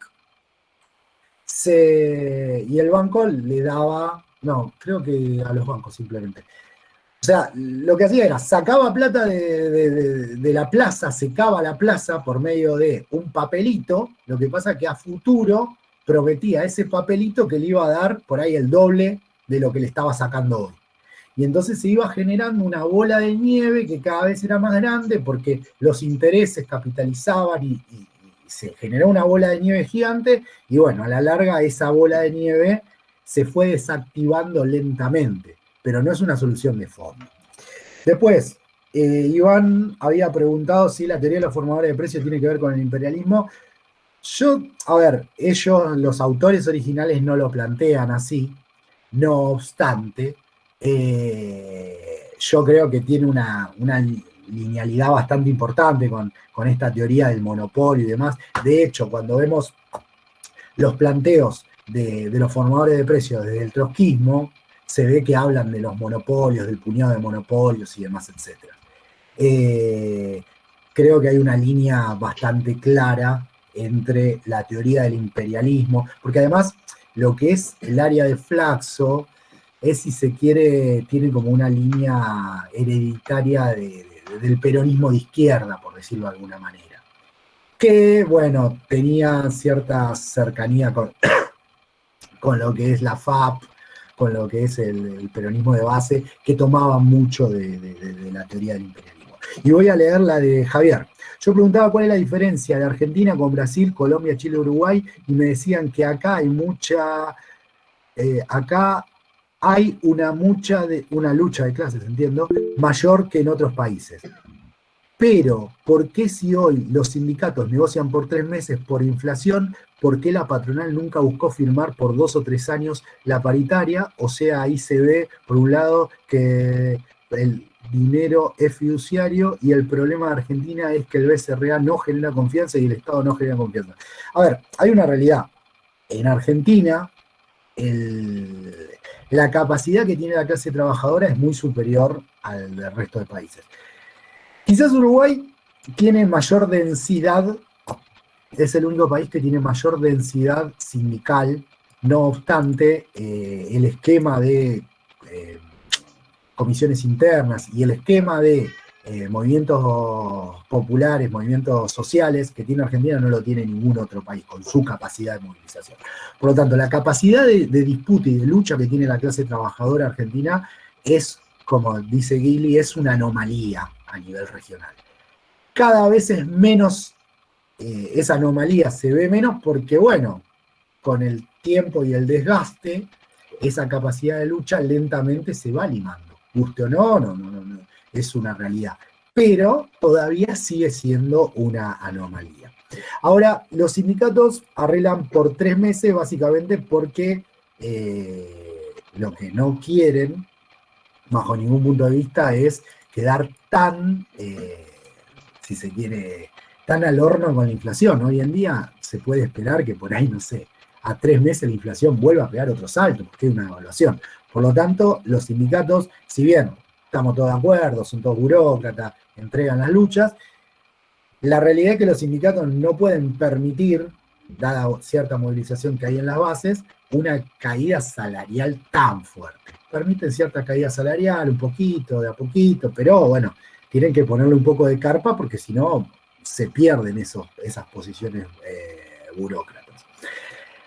y el banco le daba, no, creo que a los bancos simplemente. O sea, lo que hacía era, sacaba plata de la plaza, secaba la plaza por medio de un papelito, lo que pasa que a futuro prometía ese papelito que le iba a dar por ahí el doble de lo que le estaba sacando hoy. Y entonces se iba generando una bola de nieve que cada vez era más grande porque los intereses capitalizaban y se generó una bola de nieve gigante y bueno, a la larga esa bola de nieve se fue desactivando lentamente, pero no es una solución de fondo. Después, Iván había preguntado si la teoría de los formadores de precios tiene que ver con el imperialismo. A ver, ellos, los autores originales no lo plantean así, no obstante, yo creo que tiene una linealidad bastante importante con esta teoría del monopolio y demás. De hecho, cuando vemos los planteos de los formadores de precios desde el trotskismo, se ve que hablan de los monopolios, del puñado de monopolios y demás, etc. Creo que hay una línea bastante clara entre la teoría del imperialismo, porque además lo que es el área de Flaxo es, si se quiere, tiene como una línea hereditaria del peronismo de izquierda, por decirlo de alguna manera, que, bueno, tenía cierta cercanía con lo que es la FAP, con lo que es el peronismo de base, que tomaba mucho de la teoría del imperialismo. Y voy a leer la de Javier. Yo preguntaba cuál es la diferencia de Argentina con Brasil, Colombia, Chile, Uruguay, y me decían que acá hay acá hay una lucha de clases, entiendo, mayor que en otros países. Pero, ¿por qué si hoy los sindicatos negocian por 3 meses por inflación, por qué la patronal nunca buscó firmar por 2 o 3 años la paritaria? O sea, ahí se ve, por un lado, que el dinero es fiduciario y el problema de Argentina es que el BCRA no genera confianza y el Estado no genera confianza. A ver, hay una realidad. En Argentina, la capacidad que tiene la clase trabajadora es muy superior al del resto de países. Quizás Uruguay tiene mayor densidad, es el único país que tiene mayor densidad sindical, no obstante, el esquema de comisiones internas y el esquema de movimientos populares, movimientos sociales que tiene Argentina no lo tiene ningún otro país con su capacidad de movilización. Por lo tanto, la capacidad de disputa y de lucha que tiene la clase trabajadora argentina es, como dice Gili, es una anomalía a nivel regional. Cada vez es menos, esa anomalía se ve menos porque, bueno, con el tiempo y el desgaste, esa capacidad de lucha lentamente se va limando. Guste o no, es una realidad. Pero todavía sigue siendo una anomalía. Ahora, los sindicatos arreglan por 3 meses básicamente porque lo que no quieren, bajo ningún punto de vista, es quedar tan, si se quiere, tan al horno con la inflación. Hoy en día se puede esperar que por ahí, no sé, a 3 meses la inflación vuelva a pegar otro salto, porque hay una evaluación. Por lo tanto, los sindicatos, si bien estamos todos de acuerdo, son todos burócratas, entregan las luchas, la realidad es que los sindicatos no pueden permitir, dada cierta movilización que hay en las bases, una caída salarial tan fuerte. Permiten cierta caída salarial, un poquito, de a poquito, pero bueno, tienen que ponerle un poco de carpa porque si no se pierden esas posiciones burócratas.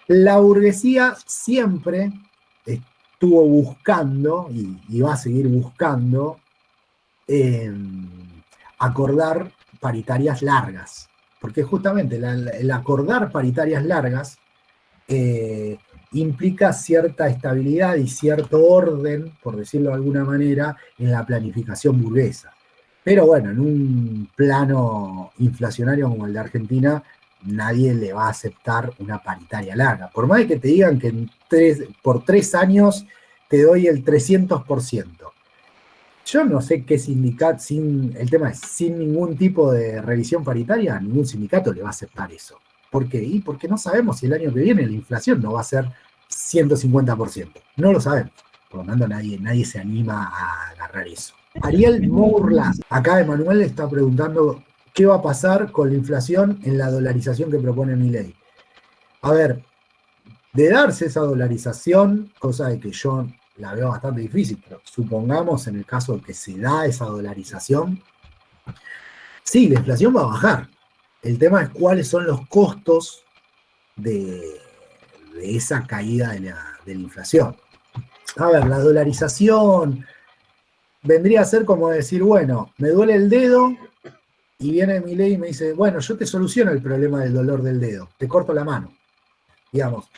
La burguesía siempre estuvo buscando, y va a seguir buscando, acordar paritarias largas, porque justamente el acordar paritarias largas implica cierta estabilidad y cierto orden, por decirlo de alguna manera, en la planificación burguesa. Pero bueno, en un plano inflacionario como el de Argentina, nadie le va a aceptar una paritaria larga. Por más que te digan que por 3 años te doy el 300%. Yo no sé qué sindicato, el tema es, sin ningún tipo de revisión paritaria, ningún sindicato le va a aceptar eso. ¿Por qué? Y porque no sabemos si el año que viene la inflación no va a ser 150%. No lo sabemos. Por lo tanto, nadie se anima a agarrar eso. Ariel Mourlas, acá Emanuel está preguntando qué va a pasar con la inflación en la dolarización que propone Milei. A ver, de darse esa dolarización, cosa de que yo la veo bastante difícil, pero supongamos en el caso de que se da esa dolarización, sí, la inflación va a bajar. El tema es cuáles son los costos de esa caída de la inflación. A ver, la dolarización vendría a ser como decir, bueno, me duele el dedo y viene Milei y me dice, bueno, yo te soluciono el problema del dolor del dedo, te corto la mano. Digamos,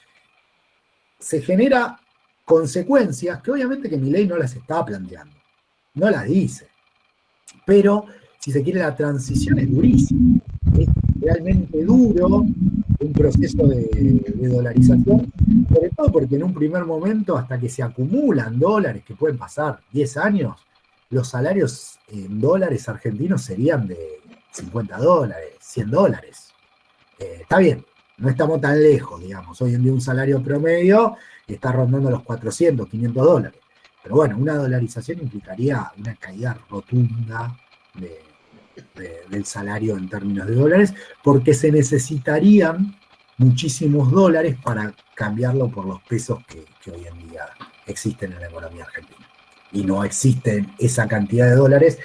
se genera consecuencias que obviamente que Milei no las está planteando, no las dice, pero si se quiere la transición es durísima, es realmente duro un proceso de dolarización, sobre todo porque en un primer momento hasta que se acumulan dólares, que pueden pasar 10 años, los salarios en dólares argentinos serían de $50, $100. Está bien, no estamos tan lejos, digamos. Hoy en día un salario promedio está rondando los $400, $500. Pero bueno, una dolarización implicaría una caída rotunda del salario en términos de dólares, porque se necesitarían muchísimos dólares para cambiarlo por los pesos que hoy en día existen en la economía argentina. Y no existen esa cantidad de dólares,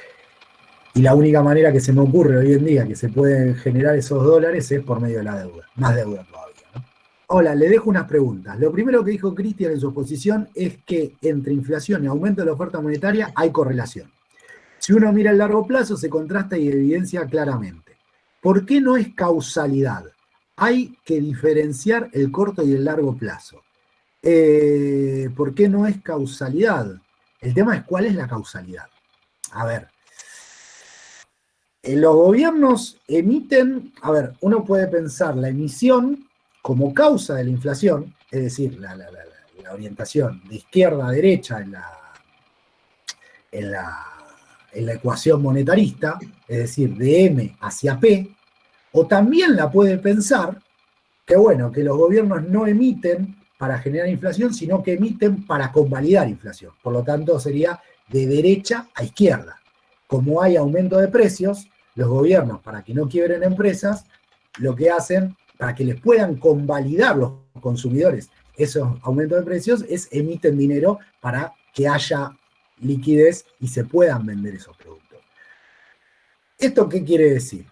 y la única manera que se me ocurre hoy en día que se pueden generar esos dólares es por medio de la deuda, más deuda todavía, ¿no? Hola, le dejo unas preguntas. Lo primero que dijo Cristian en su exposición es que entre inflación y aumento de la oferta monetaria hay correlación. Si uno mira el largo plazo, se contrasta y evidencia claramente. ¿Por qué no es causalidad? Hay que diferenciar el corto y el largo plazo. ¿Por qué no es causalidad? El tema es cuál es la causalidad. A ver, los gobiernos emiten, a ver, uno puede pensar la emisión como causa de la inflación, es decir, la orientación de izquierda a derecha en la ecuación monetarista, es decir, de M hacia P, o también la puede pensar que, bueno, que los gobiernos no emiten para generar inflación, sino que emiten para convalidar inflación. Por lo tanto, sería de derecha a izquierda. Como hay aumento de precios, los gobiernos, para que no quiebren empresas, lo que hacen, para que les puedan convalidar los consumidores esos aumentos de precios, es emiten dinero para que haya liquidez y se puedan vender esos productos. ¿Esto qué quiere decir?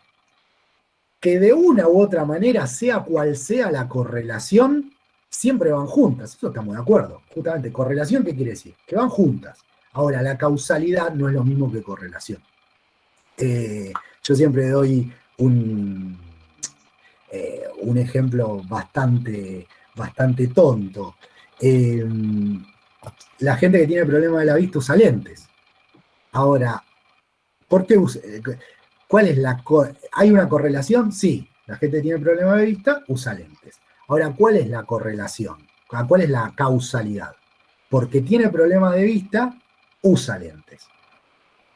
Que de una u otra manera, sea cual sea la correlación, siempre van juntas. Eso estamos de acuerdo. Justamente, correlación, ¿qué quiere decir? Que van juntas. Ahora, la causalidad no es lo mismo que correlación. Yo siempre doy un ejemplo bastante tonto. La gente que tiene problemas de la vista usa lentes. Ahora, ¿por qué ¿cuál es ¿hay una correlación? Sí, la gente que tiene problemas de vista usa lentes. Ahora, ¿cuál es la correlación? ¿Cuál es la causalidad? Porque tiene problemas de vista, usa lentes.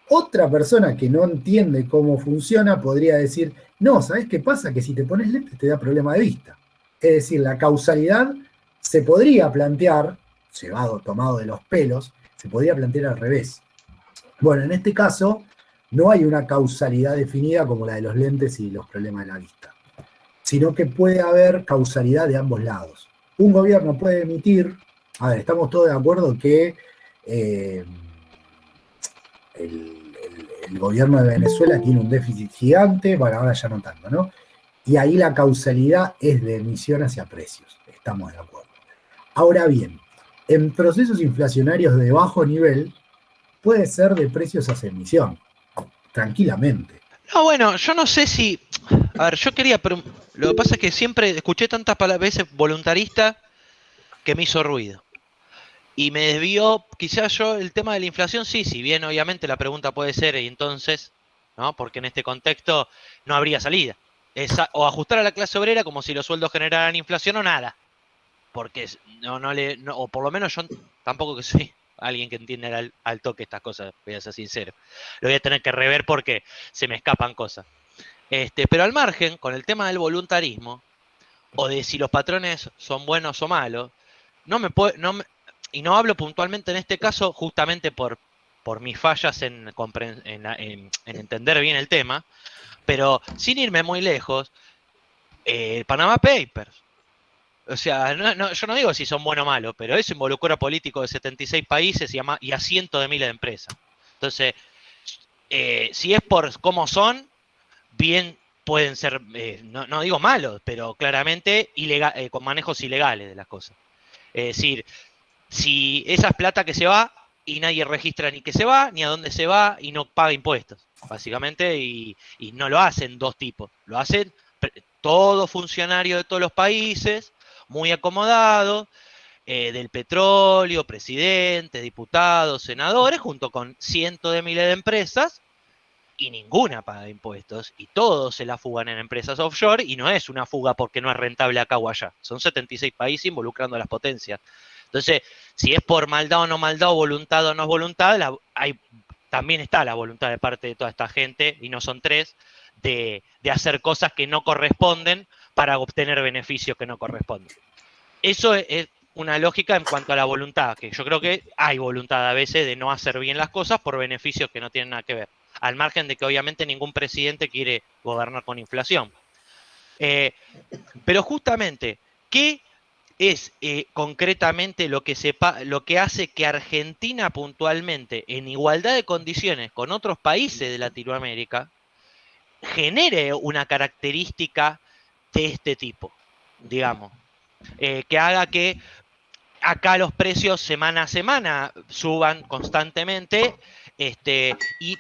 Otra persona que no entiende cómo funciona podría decir, no, ¿sabes qué pasa? Que si te pones lentes te da problema de vista. Es decir, la causalidad se podría plantear, tomado de los pelos, se podría plantear al revés. Bueno, en este caso, no hay una causalidad definida como la de los lentes y los problemas de la vista, sino que puede haber causalidad de ambos lados. Un gobierno puede emitir, a ver, estamos todos de acuerdo que el gobierno de Venezuela tiene un déficit gigante, bueno, ahora ya no tanto, ¿no? Y ahí la causalidad es de emisión hacia precios, estamos de acuerdo. Ahora bien, en procesos inflacionarios de bajo nivel, puede ser de precios hacia emisión, tranquilamente. No, bueno, yo no sé si... A ver, yo quería, pero lo que pasa es que siempre escuché tantas veces voluntarista que me hizo ruido. Y me desvió, quizás yo, el tema de la inflación, sí, si bien obviamente la pregunta puede ser, y entonces, ¿no? Porque en este contexto no habría salida. O ajustar a la clase obrera como si los sueldos generaran inflación o nada. Porque o por lo menos yo tampoco que soy alguien que entiende al toque estas cosas, voy a ser sincero. Lo voy a tener que rever porque se me escapan cosas. Pero al margen, con el tema del voluntarismo, o de si los patrones son buenos o malos, y no hablo puntualmente en este caso justamente por mis fallas en entender bien el tema, pero sin irme muy lejos, el Panama Papers. O sea, yo no digo si son buenos o malos, pero eso involucró a políticos de 76 países y a cientos de miles de empresas. Entonces, si es por cómo son, bien pueden ser, no digo malos, pero claramente con manejos ilegales de las cosas. Es decir, si esa es plata que se va y nadie registra ni que se va, ni a dónde se va y no paga impuestos, básicamente, y no lo hacen dos tipos, lo hacen todo funcionario de todos los países, muy acomodado, del petróleo, presidentes, diputados, senadores, junto con cientos de miles de empresas, y ninguna paga impuestos, y todos se la fugan en empresas offshore, y no es una fuga porque no es rentable acá o allá, son 76 países involucrando a las potencias. Entonces, si es por maldad o no maldad, o voluntad o no voluntad, también está la voluntad de parte de toda esta gente, y no son tres, de hacer cosas que no corresponden para obtener beneficios que no corresponden. Eso es una lógica en cuanto a la voluntad, que yo creo que hay voluntad a veces de no hacer bien las cosas por beneficios que no tienen nada que ver, al margen de que obviamente ningún presidente quiere gobernar con inflación. Pero justamente, ¿qué es concretamente lo que hace que Argentina puntualmente, en igualdad de condiciones con otros países de Latinoamérica, genere una característica de este tipo, digamos, que haga que acá los precios semana a semana suban constantemente, y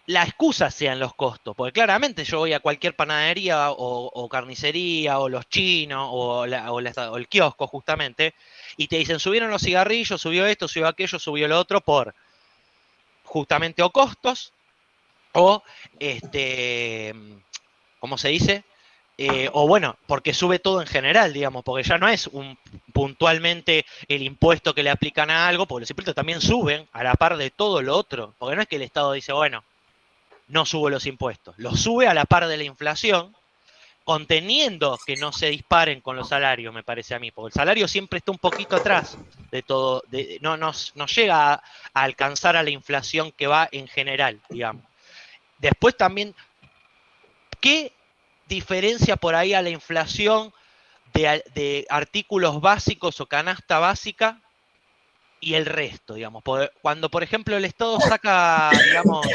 la excusa sean los costos, porque claramente yo voy a cualquier panadería o carnicería o los chinos o el kiosco justamente, y te dicen subieron los cigarrillos, subió esto, subió aquello, subió lo otro por justamente o costos o ¿cómo se dice? O bueno, porque sube todo en general, digamos, porque ya no es puntualmente el impuesto que le aplican a algo, porque los impuestos también suben a la par de todo lo otro, porque no es que el Estado dice, bueno, no subo los impuestos, los sube a la par de la inflación, conteniendo que no se disparen con los salarios, me parece a mí, porque el salario siempre está un poquito atrás de todo, no llega a alcanzar a la inflación que va en general, digamos. Después también, ¿qué diferencia por ahí a la inflación de artículos básicos o canasta básica y el resto, digamos? Cuando, por ejemplo, el Estado saca, digamos,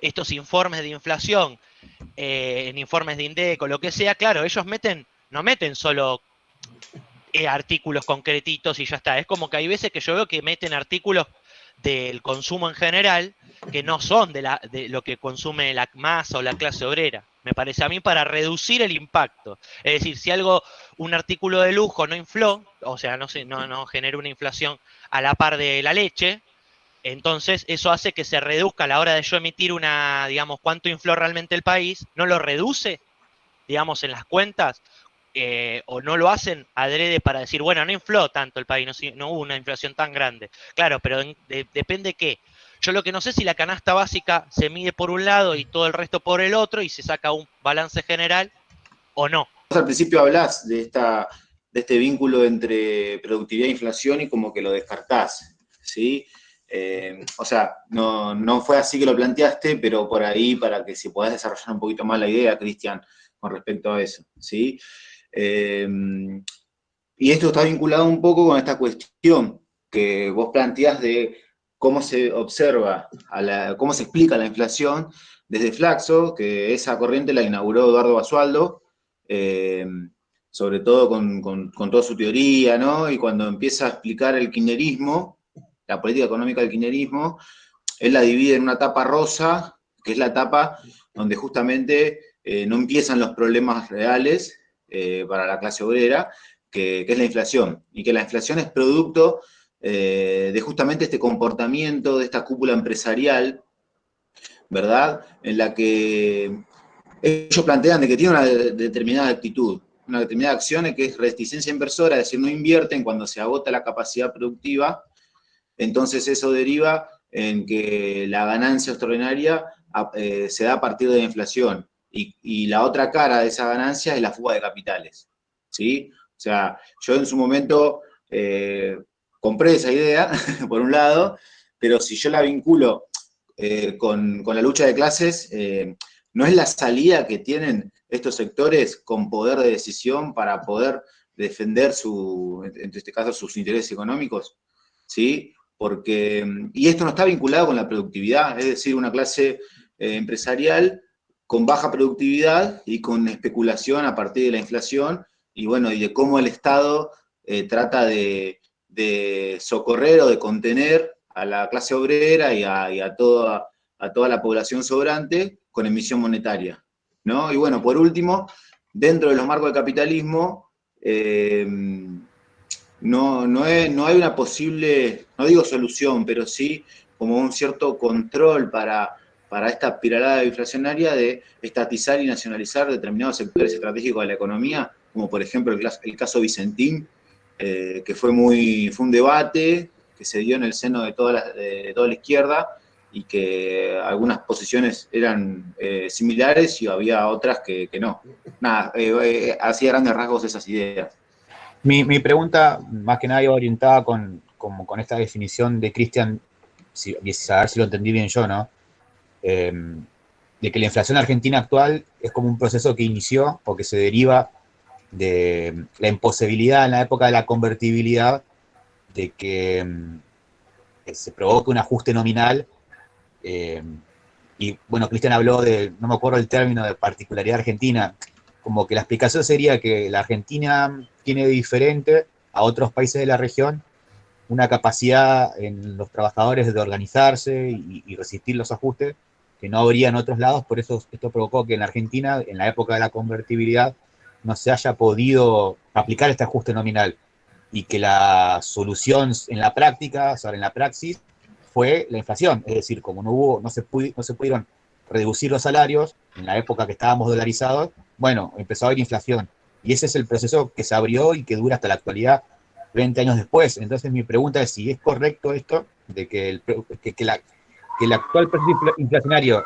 estos informes de inflación, en informes de Indeco, lo que sea, claro, ellos no meten solo artículos concretitos y ya está. Es como que hay veces que yo veo que meten artículos del consumo en general que no son de lo que consume la masa o la clase obrera. Me parece a mí para reducir el impacto. Es decir, si un artículo de lujo no infló, o sea, no genera una inflación a la par de la leche, entonces eso hace que se reduzca a la hora de yo emitir digamos, cuánto infló realmente el país, no lo reduce, digamos, en las cuentas, o no lo hacen adrede para decir, bueno, no infló tanto el país, no hubo una inflación tan grande. Claro, pero depende de qué. Yo lo que no sé es si la canasta básica se mide por un lado y todo el resto por el otro y se saca un balance general o no. Al principio hablas de este vínculo entre productividad e inflación y como que lo descartás, ¿sí? O sea, no fue así que lo planteaste, pero por ahí para que se pueda desarrollar un poquito más la idea, Cristian, con respecto a eso, ¿sí? Y esto está vinculado un poco con esta cuestión que vos planteás de cómo se observa, cómo se explica la inflación desde Flaxo, que esa corriente la inauguró Eduardo Basualdo, sobre todo con toda su teoría, ¿no? Y cuando empieza a explicar el kirchnerismo, la política económica del kirchnerismo, él la divide en una etapa rosa, que es la etapa donde justamente no empiezan los problemas reales para la clase obrera, que es la inflación, y que la inflación es producto de justamente este comportamiento de esta cúpula empresarial, ¿verdad? En la que ellos plantean de que tiene una determinada actitud, una determinada acción que es reticencia inversora, es decir, no invierten cuando se agota la capacidad productiva, entonces eso deriva en que la ganancia extraordinaria se da a partir de la inflación, y la otra cara de esa ganancia es la fuga de capitales, ¿sí? O sea, yo en su momento compré esa idea, por un lado, pero si yo la vinculo con la lucha de clases, no es la salida que tienen estos sectores con poder de decisión para poder defender en este caso, sus intereses económicos, ¿sí? Y esto no está vinculado con la productividad, es decir, una clase empresarial con baja productividad y con especulación a partir de la inflación, y bueno, y de cómo el Estado trata de socorrer o de contener a la clase obrera y a toda la población sobrante con emisión monetaria, ¿no? Y bueno, por último, dentro de los marcos del capitalismo, no hay una posible, no digo solución, pero sí como un cierto control para esta espiralada inflacionaria de estatizar y nacionalizar determinados sectores estratégicos de la economía, como por ejemplo el caso Vicentín, que fue un debate que se dio en el seno de toda la izquierda, y que algunas posiciones eran similares y había otras que no. Nada, hacía grandes rasgos esas ideas. Mi pregunta, más que nada, iba orientada con esta definición de Cristian, a ver si lo entendí bien yo, ¿no? De que la inflación argentina actual es como un proceso que inició porque se deriva de la imposibilidad en la época de la convertibilidad de que se provoque un ajuste nominal. Y bueno, Cristian habló no me acuerdo el término, de particularidad argentina, como que la explicación sería que la Argentina tiene de diferente a otros países de la región una capacidad en los trabajadores de organizarse y resistir los ajustes que no habría en otros lados. Por eso esto provocó que en Argentina, en la época de la convertibilidad, no se haya podido aplicar este ajuste nominal, y que la solución en la práctica, o sea, en la praxis, fue la inflación. Es decir, como no se pudieron reducir los salarios en la época que estábamos dolarizados, bueno, empezó a haber inflación. Y ese es el proceso que se abrió y que dura hasta la actualidad, 20 años después. Entonces mi pregunta es si es correcto esto, de que el actual proceso inflacionario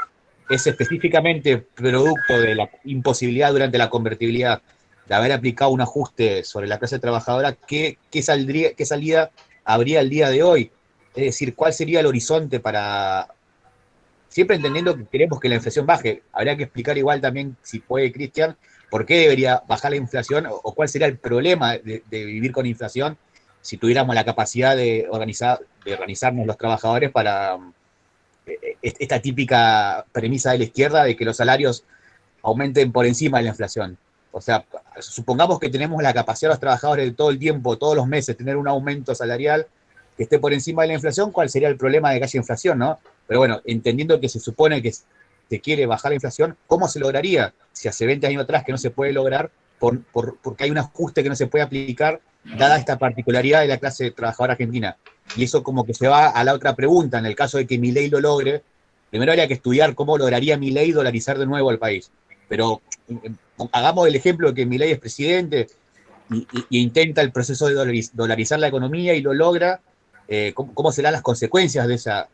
es específicamente producto de la imposibilidad durante la convertibilidad de haber aplicado un ajuste sobre la clase trabajadora. ¿Qué salida habría el día de hoy? Es decir, ¿cuál sería el horizonte para...? Siempre entendiendo que queremos que la inflación baje. Habría que explicar igual también, si puede, Cristian, por qué debería bajar la inflación o cuál sería el problema de vivir con inflación si tuviéramos la capacidad de organizarnos los trabajadores para esta típica premisa de la izquierda de que los salarios aumenten por encima de la inflación. O sea, supongamos que tenemos la capacidad de los trabajadores de todo el tiempo, todos los meses, tener un aumento salarial que esté por encima de la inflación. ¿Cuál sería el problema de que haya inflación, no? Pero bueno, entendiendo que se supone que se quiere bajar la inflación, ¿cómo se lograría? Si hace 20 años atrás que no se puede lograr porque hay un ajuste que no se puede aplicar, dada esta particularidad de la clase trabajadora argentina. Y eso como que se va a la otra pregunta. En el caso de que Milei lo logre, primero habría que estudiar cómo lograría Milei dolarizar de nuevo al país. Pero hagamos el ejemplo de que Milei es presidente y intenta el proceso de dolarizar la economía y lo logra. ¿Cómo serán las consecuencias de esa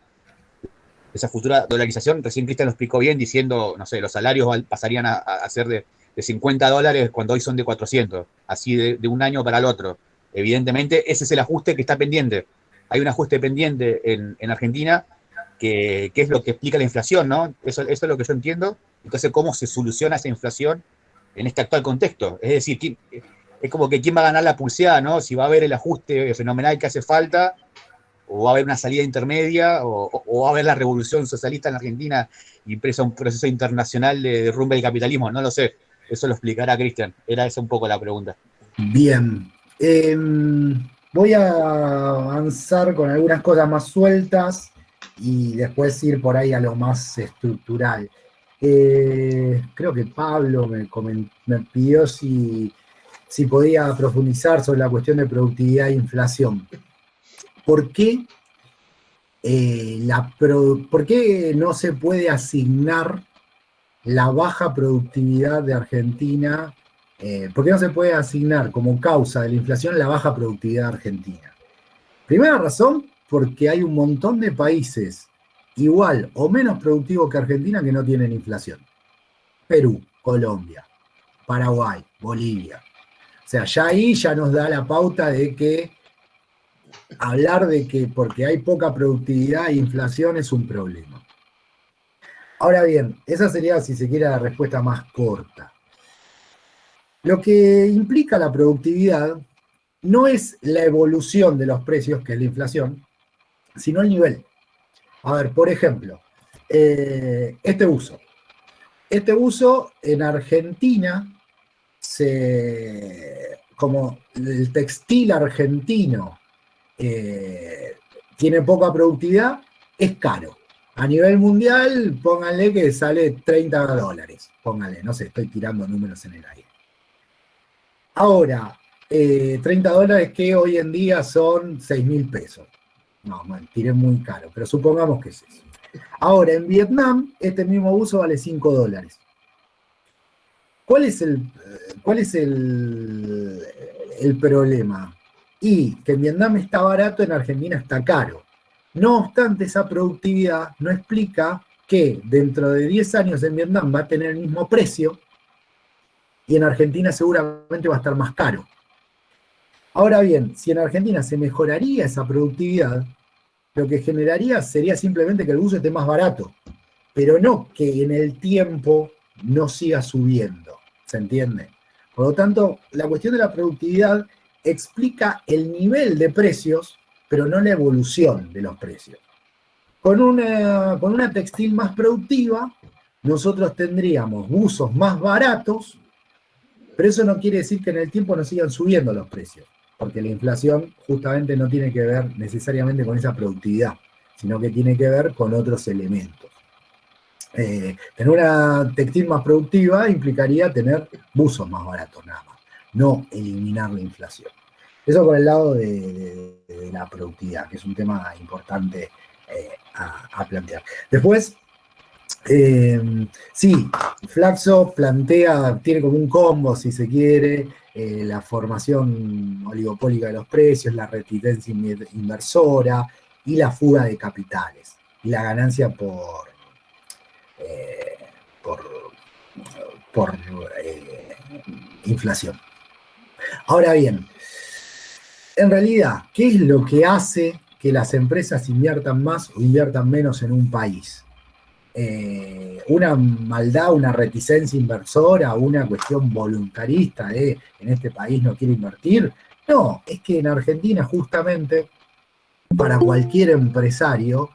futura dolarización? Recién Cristian lo explicó bien diciendo, no sé, los salarios pasarían a ser de $50 cuando hoy son de 400, así de un año para el otro. Evidentemente ese es el ajuste que está pendiente. Hay un ajuste pendiente en Argentina que es lo que explica la inflación, ¿no? Eso es lo que yo entiendo. Entonces, ¿cómo se soluciona esa inflación en este actual contexto? Es decir, es como que quién va a ganar la pulseada, ¿no? Si va a haber el ajuste fenomenal que hace falta, o va a haber una salida intermedia, o va a haber la revolución socialista en Argentina impresa un proceso internacional de derrumbe del capitalismo. No lo sé, eso lo explicará Cristian. Era esa un poco la pregunta. Bien. Voy a avanzar con algunas cosas más sueltas y después ir por ahí a lo más estructural. Creo que Pablo me pidió si podía profundizar sobre la cuestión de productividad e inflación. ¿Por qué no se puede asignar la baja productividad de Argentina? ¿Por qué no se puede asignar como causa de la inflación la baja productividad argentina? Primera razón, porque hay un montón de países igual o menos productivos que Argentina que no tienen inflación. Perú, Colombia, Paraguay, Bolivia. O sea, ya ahí ya nos da la pauta de que hablar de que porque hay poca productividad e inflación es un problema. Ahora bien, esa sería, si se quiere, la respuesta más corta. Lo que implica la productividad no es la evolución de los precios, que es la inflación, sino el nivel. A ver, por ejemplo, este uso. Este uso en Argentina, como el textil argentino tiene poca productividad, es caro. A nivel mundial, pónganle que sale $30. Pónganle, no sé, estoy tirando números en el aire. Ahora, $30 que hoy en día son 6.000 pesos. No, man, tiré muy caro, pero supongamos que es eso. Ahora, en Vietnam, este mismo uso vale $5. ¿Cuál es el problema? Y que en Vietnam está barato, en Argentina está caro. No obstante, esa productividad no explica que dentro de 10 años en Vietnam va a tener el mismo precio y en Argentina seguramente va a estar más caro. Ahora bien, si en Argentina se mejoraría esa productividad, lo que generaría sería simplemente que el uso esté más barato, pero no que en el tiempo no siga subiendo, ¿se entiende? Por lo tanto, la cuestión de la productividad explica el nivel de precios, pero no la evolución de los precios. Con una textil más productiva, nosotros tendríamos buzos más baratos, pero eso no quiere decir que en el tiempo no sigan subiendo los precios, porque la inflación justamente no tiene que ver necesariamente con esa productividad, sino que tiene que ver con otros elementos. Tener una textil más productiva implicaría tener buzos más baratos nada más, no eliminar la inflación. Eso por el lado de la productividad, que es un tema importante a plantear. Después, sí, Flaxo tiene como un combo, si se quiere, la formación oligopólica de los precios, la reticencia inversora y la fuga de capitales, y la ganancia por inflación. Ahora bien, en realidad, ¿qué es lo que hace que las empresas inviertan más o inviertan menos en un país? Una maldad, una reticencia inversora, una cuestión voluntarista de en este país no quiero invertir. No, es que en Argentina justamente para cualquier empresario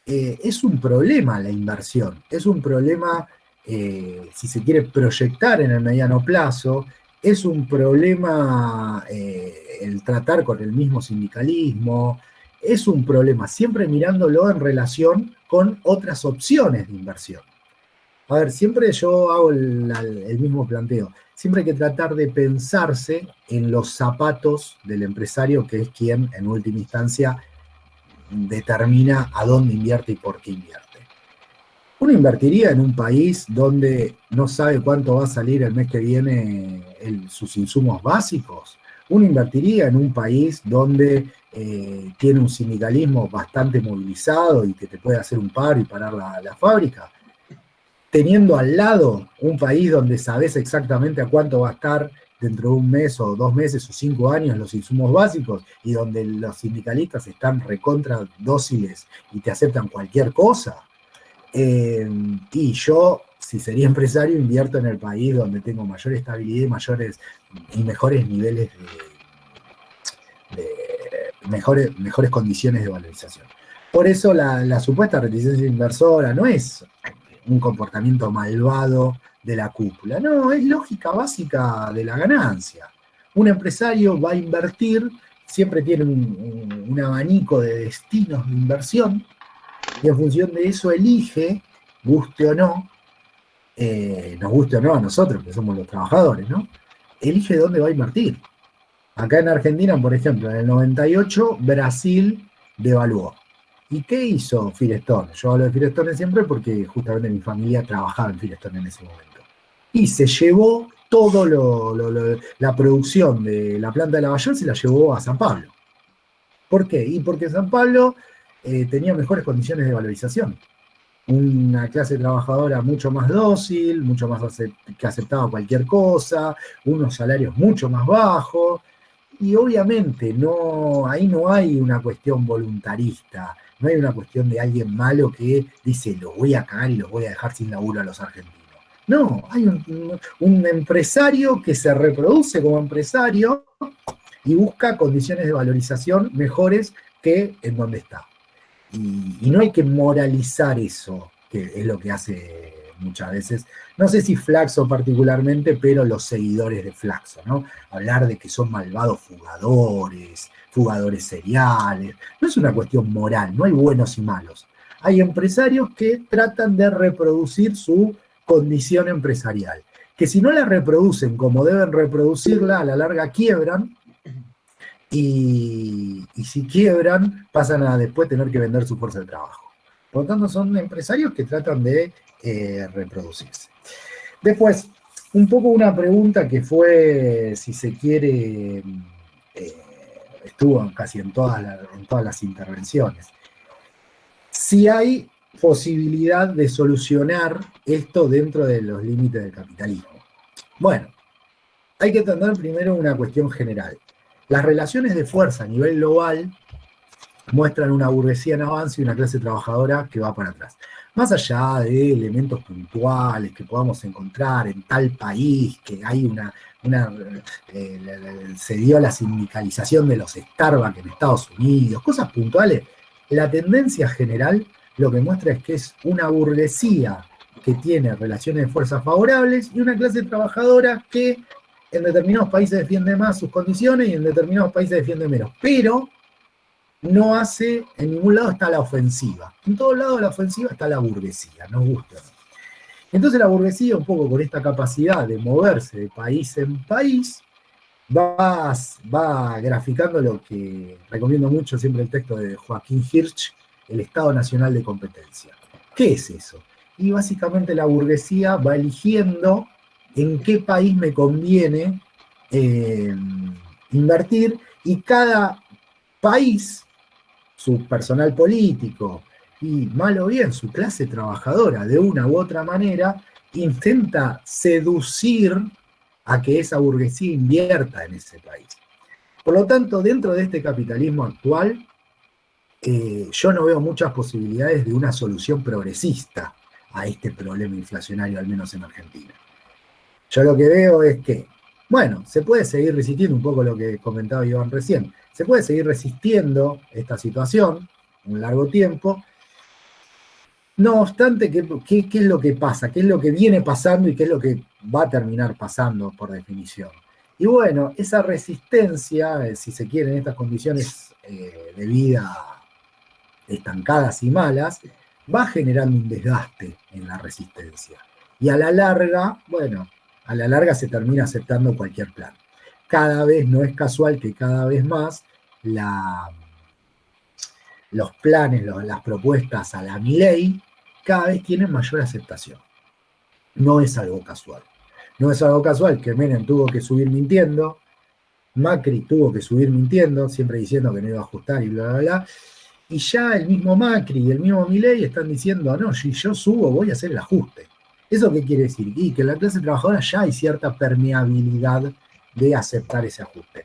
es un problema la inversión, es un problema si se quiere proyectar en el mediano plazo, es un problema el tratar con el mismo sindicalismo, es un problema siempre mirándolo en relación con otras opciones de inversión. A ver, siempre yo hago el mismo planteo. Siempre hay que tratar de pensarse en los zapatos del empresario, que es quien en última instancia determina a dónde invierte y por qué invierte. Uno invertiría en un país donde no sabe cuánto va a salir el mes que viene sus insumos básicos. Uno invertiría en un país donde tiene un sindicalismo bastante movilizado y que te puede hacer un paro y parar la fábrica. Teniendo al lado un país donde sabes exactamente a cuánto va a estar dentro de un mes o 2 meses o 5 años los insumos básicos y donde los sindicalistas están recontra dóciles y te aceptan cualquier cosa. Y yo, si sería empresario, invierto en el país donde tengo mayor estabilidad y mejores niveles mejores condiciones de valorización. Por eso la supuesta reticencia inversora no es un comportamiento malvado de la cúpula, no, es lógica básica de la ganancia. Un empresario va a invertir, siempre tiene un abanico de destinos de inversión, y en función de eso elige, guste o no, nos guste o no a nosotros, que somos los trabajadores, ¿no? Elige dónde va a invertir. Acá en Argentina, por ejemplo, en el 98, Brasil devaluó. ¿Y qué hizo Firestone? Yo hablo de Firestone siempre porque justamente mi familia trabajaba en Firestone en ese momento. Y se llevó todo la producción de la planta de Lavallol, se la llevó a San Pablo. ¿Por qué? Y porque San Pablo tenía mejores condiciones de valorización. una clase trabajadora mucho más dócil, mucho más que aceptaba cualquier cosa, unos salarios mucho más bajos, y obviamente ahí no hay una cuestión voluntarista, no hay una cuestión de alguien malo que dice, los voy a cagar y los voy a dejar sin laburo a los argentinos. No, hay un empresario que se reproduce como empresario y busca condiciones de valorización mejores que en donde está. Y no hay que moralizar eso, que es lo que hace muchas veces, no sé si Flaxo particularmente, pero los seguidores de Flaxo, ¿no? Hablar de que son malvados fugadores seriales, no es una cuestión moral, no hay buenos y malos. Hay empresarios que tratan de reproducir su condición empresarial, que si no la reproducen como deben reproducirla, a la larga quiebran, y si quiebran, pasan a después tener que vender su fuerza de trabajo. Por lo tanto, son empresarios que tratan de reproducirse. Después, un poco una pregunta que fue, si se quiere, estuvo casi en todas las intervenciones. Si hay posibilidad de solucionar esto dentro de los límites del capitalismo. Bueno, hay que entender primero una cuestión general. Las relaciones de fuerza a nivel global muestran una burguesía en avance y una clase trabajadora que va para atrás. Más allá de elementos puntuales que podamos encontrar en tal país, que hay se dio la sindicalización de los Starbucks en Estados Unidos, cosas puntuales, la tendencia general lo que muestra es que es una burguesía que tiene relaciones de fuerza favorables y una clase trabajadora que en determinados países defiende más sus condiciones y en determinados países defiende menos. Pero no hace, en ningún lado está la ofensiva. En todos lados de la ofensiva está la burguesía, nos gusta. Entonces la burguesía, un poco con esta capacidad de moverse de país en país, va graficando lo que recomiendo mucho siempre el texto de Joaquín Hirsch, el Estado Nacional de Competencia. ¿Qué es eso? Y básicamente la burguesía va eligiendo en qué país me conviene invertir, y cada país, su personal político y, mal o bien, su clase trabajadora, de una u otra manera, intenta seducir a que esa burguesía invierta en ese país. Por lo tanto, dentro de este capitalismo actual, yo no veo muchas posibilidades de una solución progresista a este problema inflacionario, al menos en Argentina. Yo lo que veo es que, bueno, se puede seguir resistiendo, un poco lo que comentaba Iván recién, se puede seguir resistiendo esta situación un largo tiempo. No obstante, ¿qué es lo que pasa? ¿Qué es lo que viene pasando y qué es lo que va a terminar pasando por definición? Y bueno, esa resistencia, si se quiere, en estas condiciones de vida estancadas y malas, va generando un desgaste en la resistencia. Y a la larga, bueno, a la larga se termina aceptando cualquier plan. Cada vez, no es casual que cada vez más los planes, las propuestas a la Milei, cada vez tienen mayor aceptación. No es algo casual. No es algo casual que Menem tuvo que subir mintiendo, Macri tuvo que subir mintiendo, siempre diciendo que no iba a ajustar y bla, bla, bla. Y ya el mismo Macri y el mismo Milei están diciendo, no, si yo subo voy a hacer el ajuste. ¿Eso qué quiere decir? Y que en la clase trabajadora ya hay cierta permeabilidad de aceptar ese ajuste.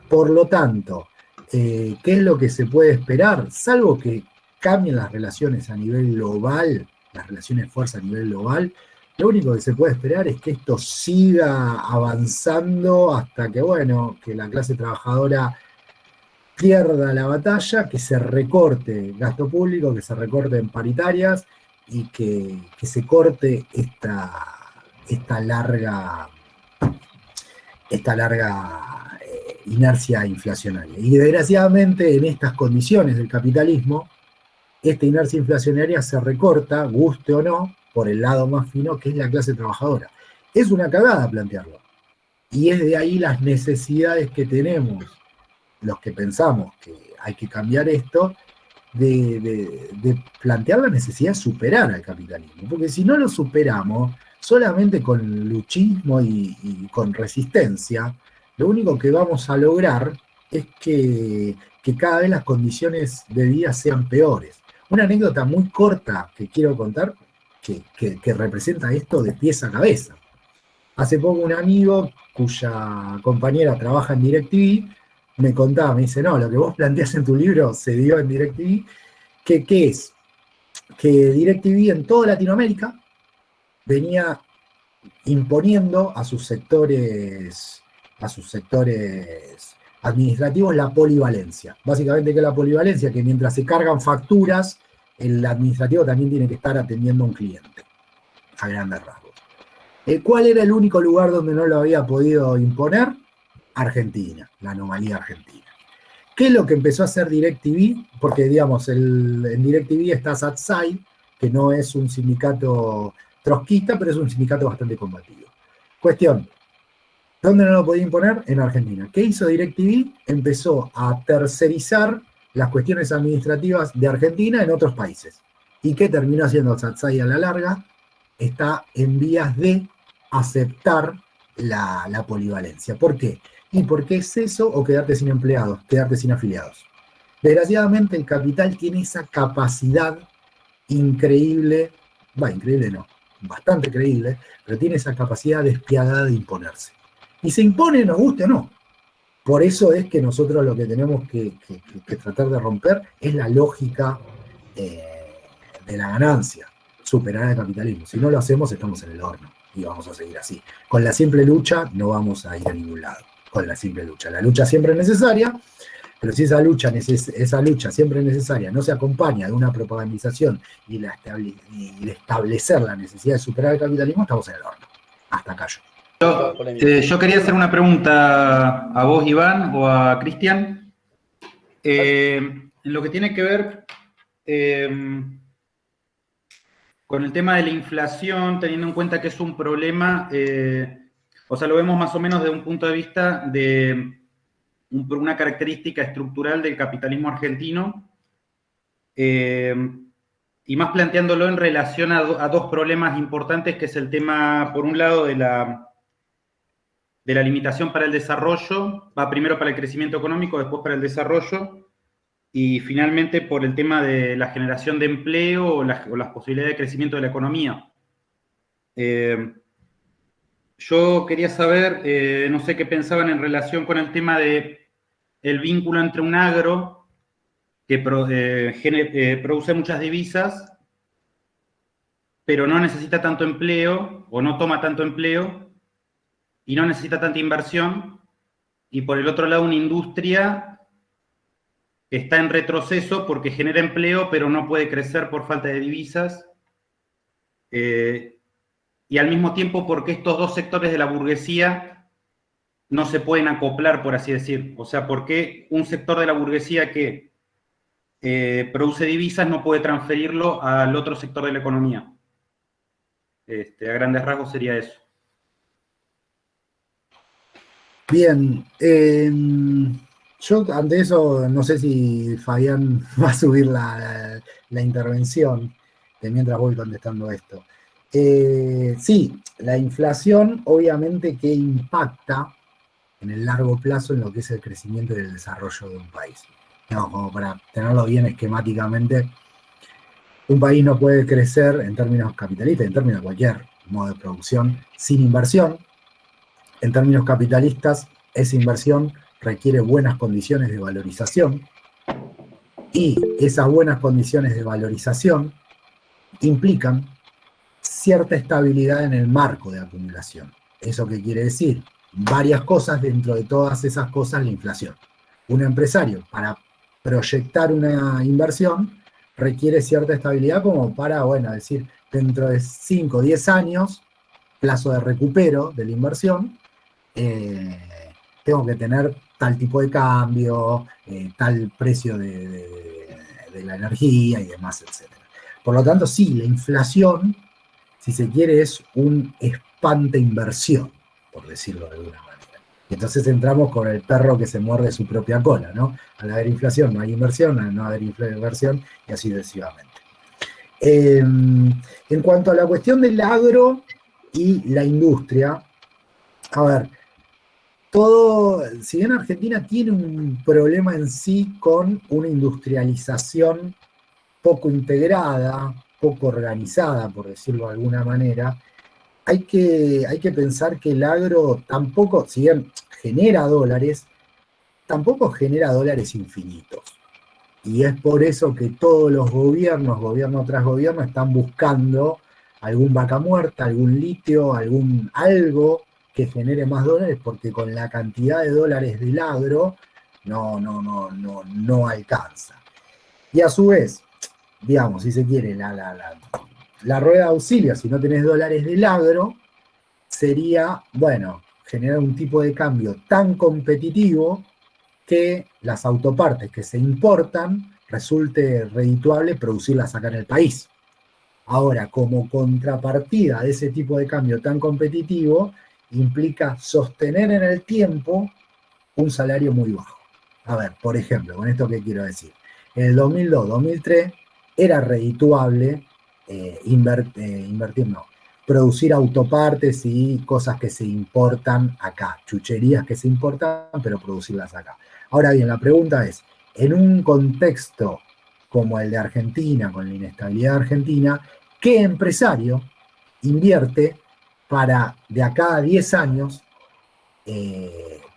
Por lo tanto, ¿qué es lo que se puede esperar? Salvo que cambien las relaciones a nivel global, las relaciones de fuerza a nivel global, lo único que se puede esperar es que esto siga avanzando hasta que, bueno, que la clase trabajadora pierda la batalla, que se recorte el gasto público, que se recorte en paritarias y que se corte esta larga inercia inflacionaria. Y desgraciadamente en estas condiciones del capitalismo, esta inercia inflacionaria se recorta, guste o no, por el lado más fino, que es la clase trabajadora. Es una cagada plantearlo. Y es de ahí las necesidades que tenemos, los que pensamos que hay que cambiar esto, de plantear la necesidad de superar al capitalismo. Porque si no lo superamos, solamente con luchismo y con resistencia, lo único que vamos a lograr es que cada vez las condiciones de vida sean peores. Una anécdota muy corta que quiero contar, que representa esto de pies a cabeza. Hace poco un amigo cuya compañera trabaja en DirecTV me contaba, me dice, no, lo que vos planteás en tu libro se dio en DirecTV, ¿qué es? Que DirecTV en toda Latinoamérica venía imponiendo a sus sectores administrativos la polivalencia. Básicamente, ¿qué es la polivalencia? Que mientras se cargan facturas, el administrativo también tiene que estar atendiendo a un cliente, a grandes rasgos. ¿Cuál era el único lugar donde no lo había podido imponer? Argentina, la anomalía argentina. ¿Qué es lo que empezó a hacer DirecTV? Porque, digamos, en DirecTV está Satsai, que no es un sindicato trotskista, pero es un sindicato bastante combativo. Cuestión, ¿dónde no lo podía imponer? En Argentina. ¿Qué hizo DirecTV? Empezó a tercerizar las cuestiones administrativas de Argentina en otros países. ¿Y qué terminó haciendo Satsai a la larga? Está en vías de aceptar la polivalencia. ¿Por qué? Y porque es eso o quedarte sin empleados, quedarte sin afiliados. Desgraciadamente el capital tiene esa capacidad increíble, increíble no, bastante creíble, pero tiene esa capacidad despiadada de imponerse. Y se impone, nos guste o no. Por eso es que nosotros lo que tenemos que tratar de romper es la lógica de la ganancia, superar el capitalismo. Si no lo hacemos, estamos en el horno y vamos a seguir así. Con la simple lucha no vamos a ir a ningún lado. Con la simple lucha. La lucha siempre es necesaria, pero si esa lucha siempre necesaria no se acompaña de una propagandización y de establecer la necesidad de superar el capitalismo, estamos en el horno. Hasta acá yo. Yo quería hacer una pregunta a vos, Iván, o a Cristian. En lo que tiene que ver con el tema de la inflación, teniendo en cuenta que es un problema, lo vemos más o menos desde un punto de vista de una característica estructural del capitalismo argentino, y más planteándolo en relación a dos problemas importantes, que es el tema, por un lado, de la limitación para el desarrollo, va primero para el crecimiento económico, después para el desarrollo, y finalmente por el tema de la generación de empleo o las posibilidades de crecimiento de la economía. Yo quería saber, no sé qué pensaban en relación con el tema de el vínculo entre un agro que produce muchas divisas, pero no necesita tanto empleo, o no toma tanto empleo, y no necesita tanta inversión, y por el otro lado una industria que está en retroceso porque genera empleo, pero no puede crecer por falta de divisas, y al mismo tiempo porque estos dos sectores de la burguesía no se pueden acoplar, por así decir. O sea, porque un sector de la burguesía que produce divisas no puede transferirlo al otro sector de la economía. A grandes rasgos sería eso. Bien, yo ante eso no sé si Fabián va a subir la intervención de mientras voy contestando esto. Sí, la inflación obviamente que impacta en el largo plazo en lo que es el crecimiento y el desarrollo de un país. No, como para tenerlo bien esquemáticamente, un país no puede crecer en términos capitalistas, en términos de cualquier modo de producción, sin inversión. En términos capitalistas, esa inversión requiere buenas condiciones de valorización, y esas buenas condiciones de valorización implican cierta estabilidad en el marco de acumulación. ¿Eso qué quiere decir? Varias cosas, dentro de todas esas cosas la inflación. Un empresario, para proyectar una inversión, requiere cierta estabilidad como para, decir, dentro de 5 o 10 años, plazo de recupero de la inversión, tengo que tener tal tipo de cambio, tal precio de la energía y demás, etc. Por lo tanto, sí, la inflación, si se quiere, es un espante inversión, por decirlo de alguna manera. Y entonces entramos con el perro que se muerde su propia cola, ¿no? Al haber inflación no hay inversión, al no haber inversión, y así sucesivamente. En cuanto a la cuestión del agro y la industria, a ver, si bien Argentina tiene un problema en sí con una industrialización poco integrada, poco organizada, por decirlo de alguna manera, hay que pensar que el agro tampoco, si bien genera dólares, tampoco genera dólares infinitos. Y es por eso que todos los gobiernos, gobierno tras gobierno, están buscando algún vaca muerta, algún litio, algo que genere más dólares, porque con la cantidad de dólares del agro no alcanza. Y a su vez, digamos, si se quiere, la rueda de auxilio, si no tenés dólares del agro, sería, bueno, generar un tipo de cambio tan competitivo que las autopartes que se importan resulte redituable producirlas acá en el país. Ahora, como contrapartida de ese tipo de cambio tan competitivo, implica sostener en el tiempo un salario muy bajo. A ver, por ejemplo, con esto que quiero decir. En el 2002-2003 era redituable producir autopartes y cosas que se importan acá, chucherías que se importan, pero producirlas acá. Ahora bien, la pregunta es, en un contexto como el de Argentina, con la inestabilidad de Argentina, ¿qué empresario invierte para de acá a 10 años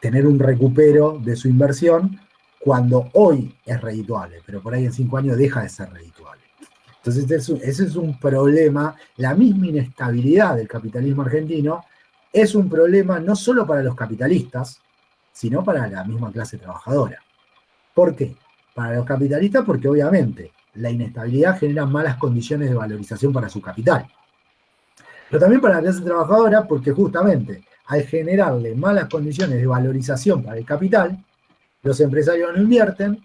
tener un recupero de su inversión cuando hoy es redituable, pero por ahí en 5 años deja de ser redituable? Entonces ese es un problema, la misma inestabilidad del capitalismo argentino es un problema no solo para los capitalistas, sino para la misma clase trabajadora. ¿Por qué? Para los capitalistas porque obviamente la inestabilidad genera malas condiciones de valorización para su capital. Pero también para la clase trabajadora porque justamente al generarle malas condiciones de valorización para el capital, los empresarios no invierten,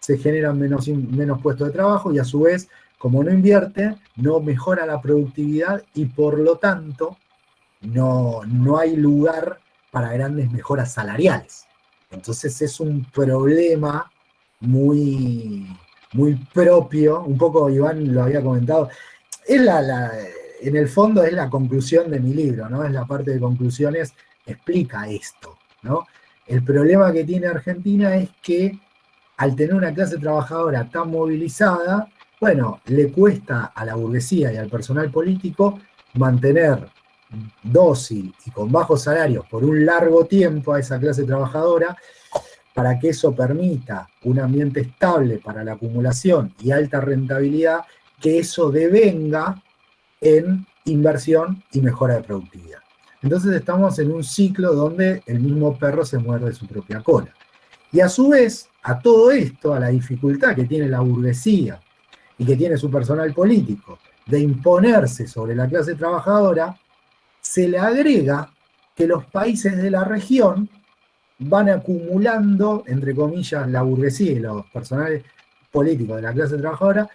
se generan menos puestos de trabajo y a su vez, como no invierte, no mejora la productividad y por lo tanto no hay lugar para grandes mejoras salariales. Entonces es un problema muy, muy propio, un poco Iván lo había comentado, en el fondo es la conclusión de mi libro, ¿no? Es la parte de conclusiones, explica esto, ¿no? El problema que tiene Argentina es que al tener una clase trabajadora tan movilizada, bueno, le cuesta a la burguesía y al personal político mantener dócil y con bajos salarios por un largo tiempo a esa clase trabajadora, para que eso permita un ambiente estable para la acumulación y alta rentabilidad, que eso devenga en inversión y mejora de productividad. Entonces estamos en un ciclo donde el mismo perro se muerde su propia cola. Y a su vez, a todo esto, a la dificultad que tiene la burguesía y que tiene su personal político de imponerse sobre la clase trabajadora, se le agrega que los países de la región van acumulando, entre comillas, la burguesía y los personales políticos de la clase trabajadora,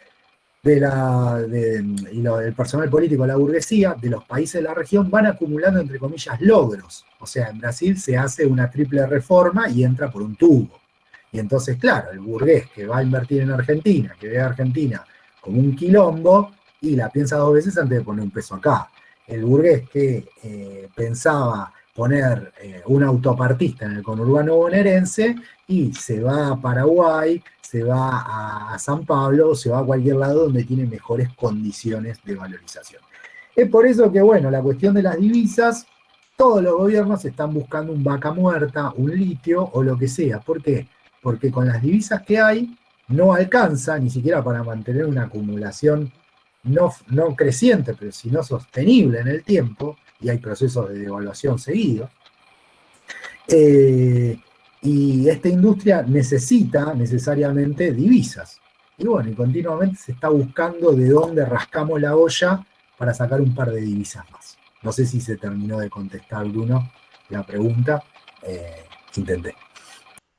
el personal político de la burguesía de los países de la región van acumulando, entre comillas, logros. O sea, en Brasil se hace una triple reforma y entra por un tubo. Y entonces, claro, el burgués que va a invertir en Argentina, que ve a Argentina como un quilombo, y la piensa 2 veces antes de poner un peso acá. El burgués que pensaba poner un autopartista en el conurbano bonaerense y se va a Paraguay, se va a San Pablo, se va a cualquier lado donde tiene mejores condiciones de valorización. Es por eso que, bueno, la cuestión de las divisas, todos los gobiernos están buscando un vaca muerta, un litio o lo que sea. ¿Por qué? Porque con las divisas que hay no alcanza ni siquiera para mantener una acumulación no creciente, pero sino sostenible en el tiempo, y hay procesos de devaluación seguidos. Y esta industria necesita necesariamente divisas. Y bueno, y continuamente se está buscando de dónde rascamos la olla para sacar un par de divisas más. No sé si se terminó de contestar, Bruno, la pregunta. Intenté.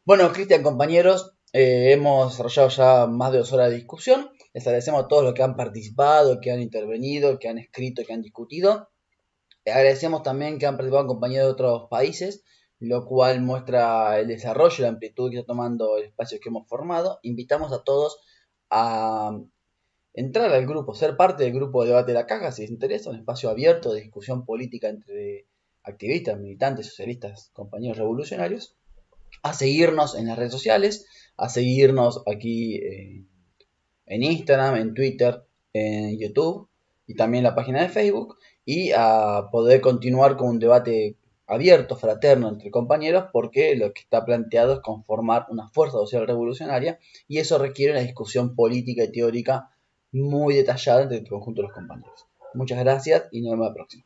Bueno, Cristian, compañeros, hemos desarrollado ya más de 2 horas de discusión. Les agradecemos a todos los que han participado, que han intervenido, que han escrito, que han discutido. Agradecemos también que han participado compañeros de otros países, lo cual muestra el desarrollo y la amplitud que está tomando el espacio que hemos formado. Invitamos a todos a entrar al grupo, ser parte del grupo de debate de la caja, si les interesa, un espacio abierto de discusión política entre activistas, militantes, socialistas, compañeros revolucionarios, a seguirnos en las redes sociales, a seguirnos aquí en Instagram, en Twitter, en YouTube y también la página de Facebook, y a poder continuar con un debate abierto, fraterno entre compañeros, porque lo que está planteado es conformar una fuerza social revolucionaria, y eso requiere una discusión política y teórica muy detallada entre el conjunto de los compañeros. Muchas gracias y nos vemos la próxima.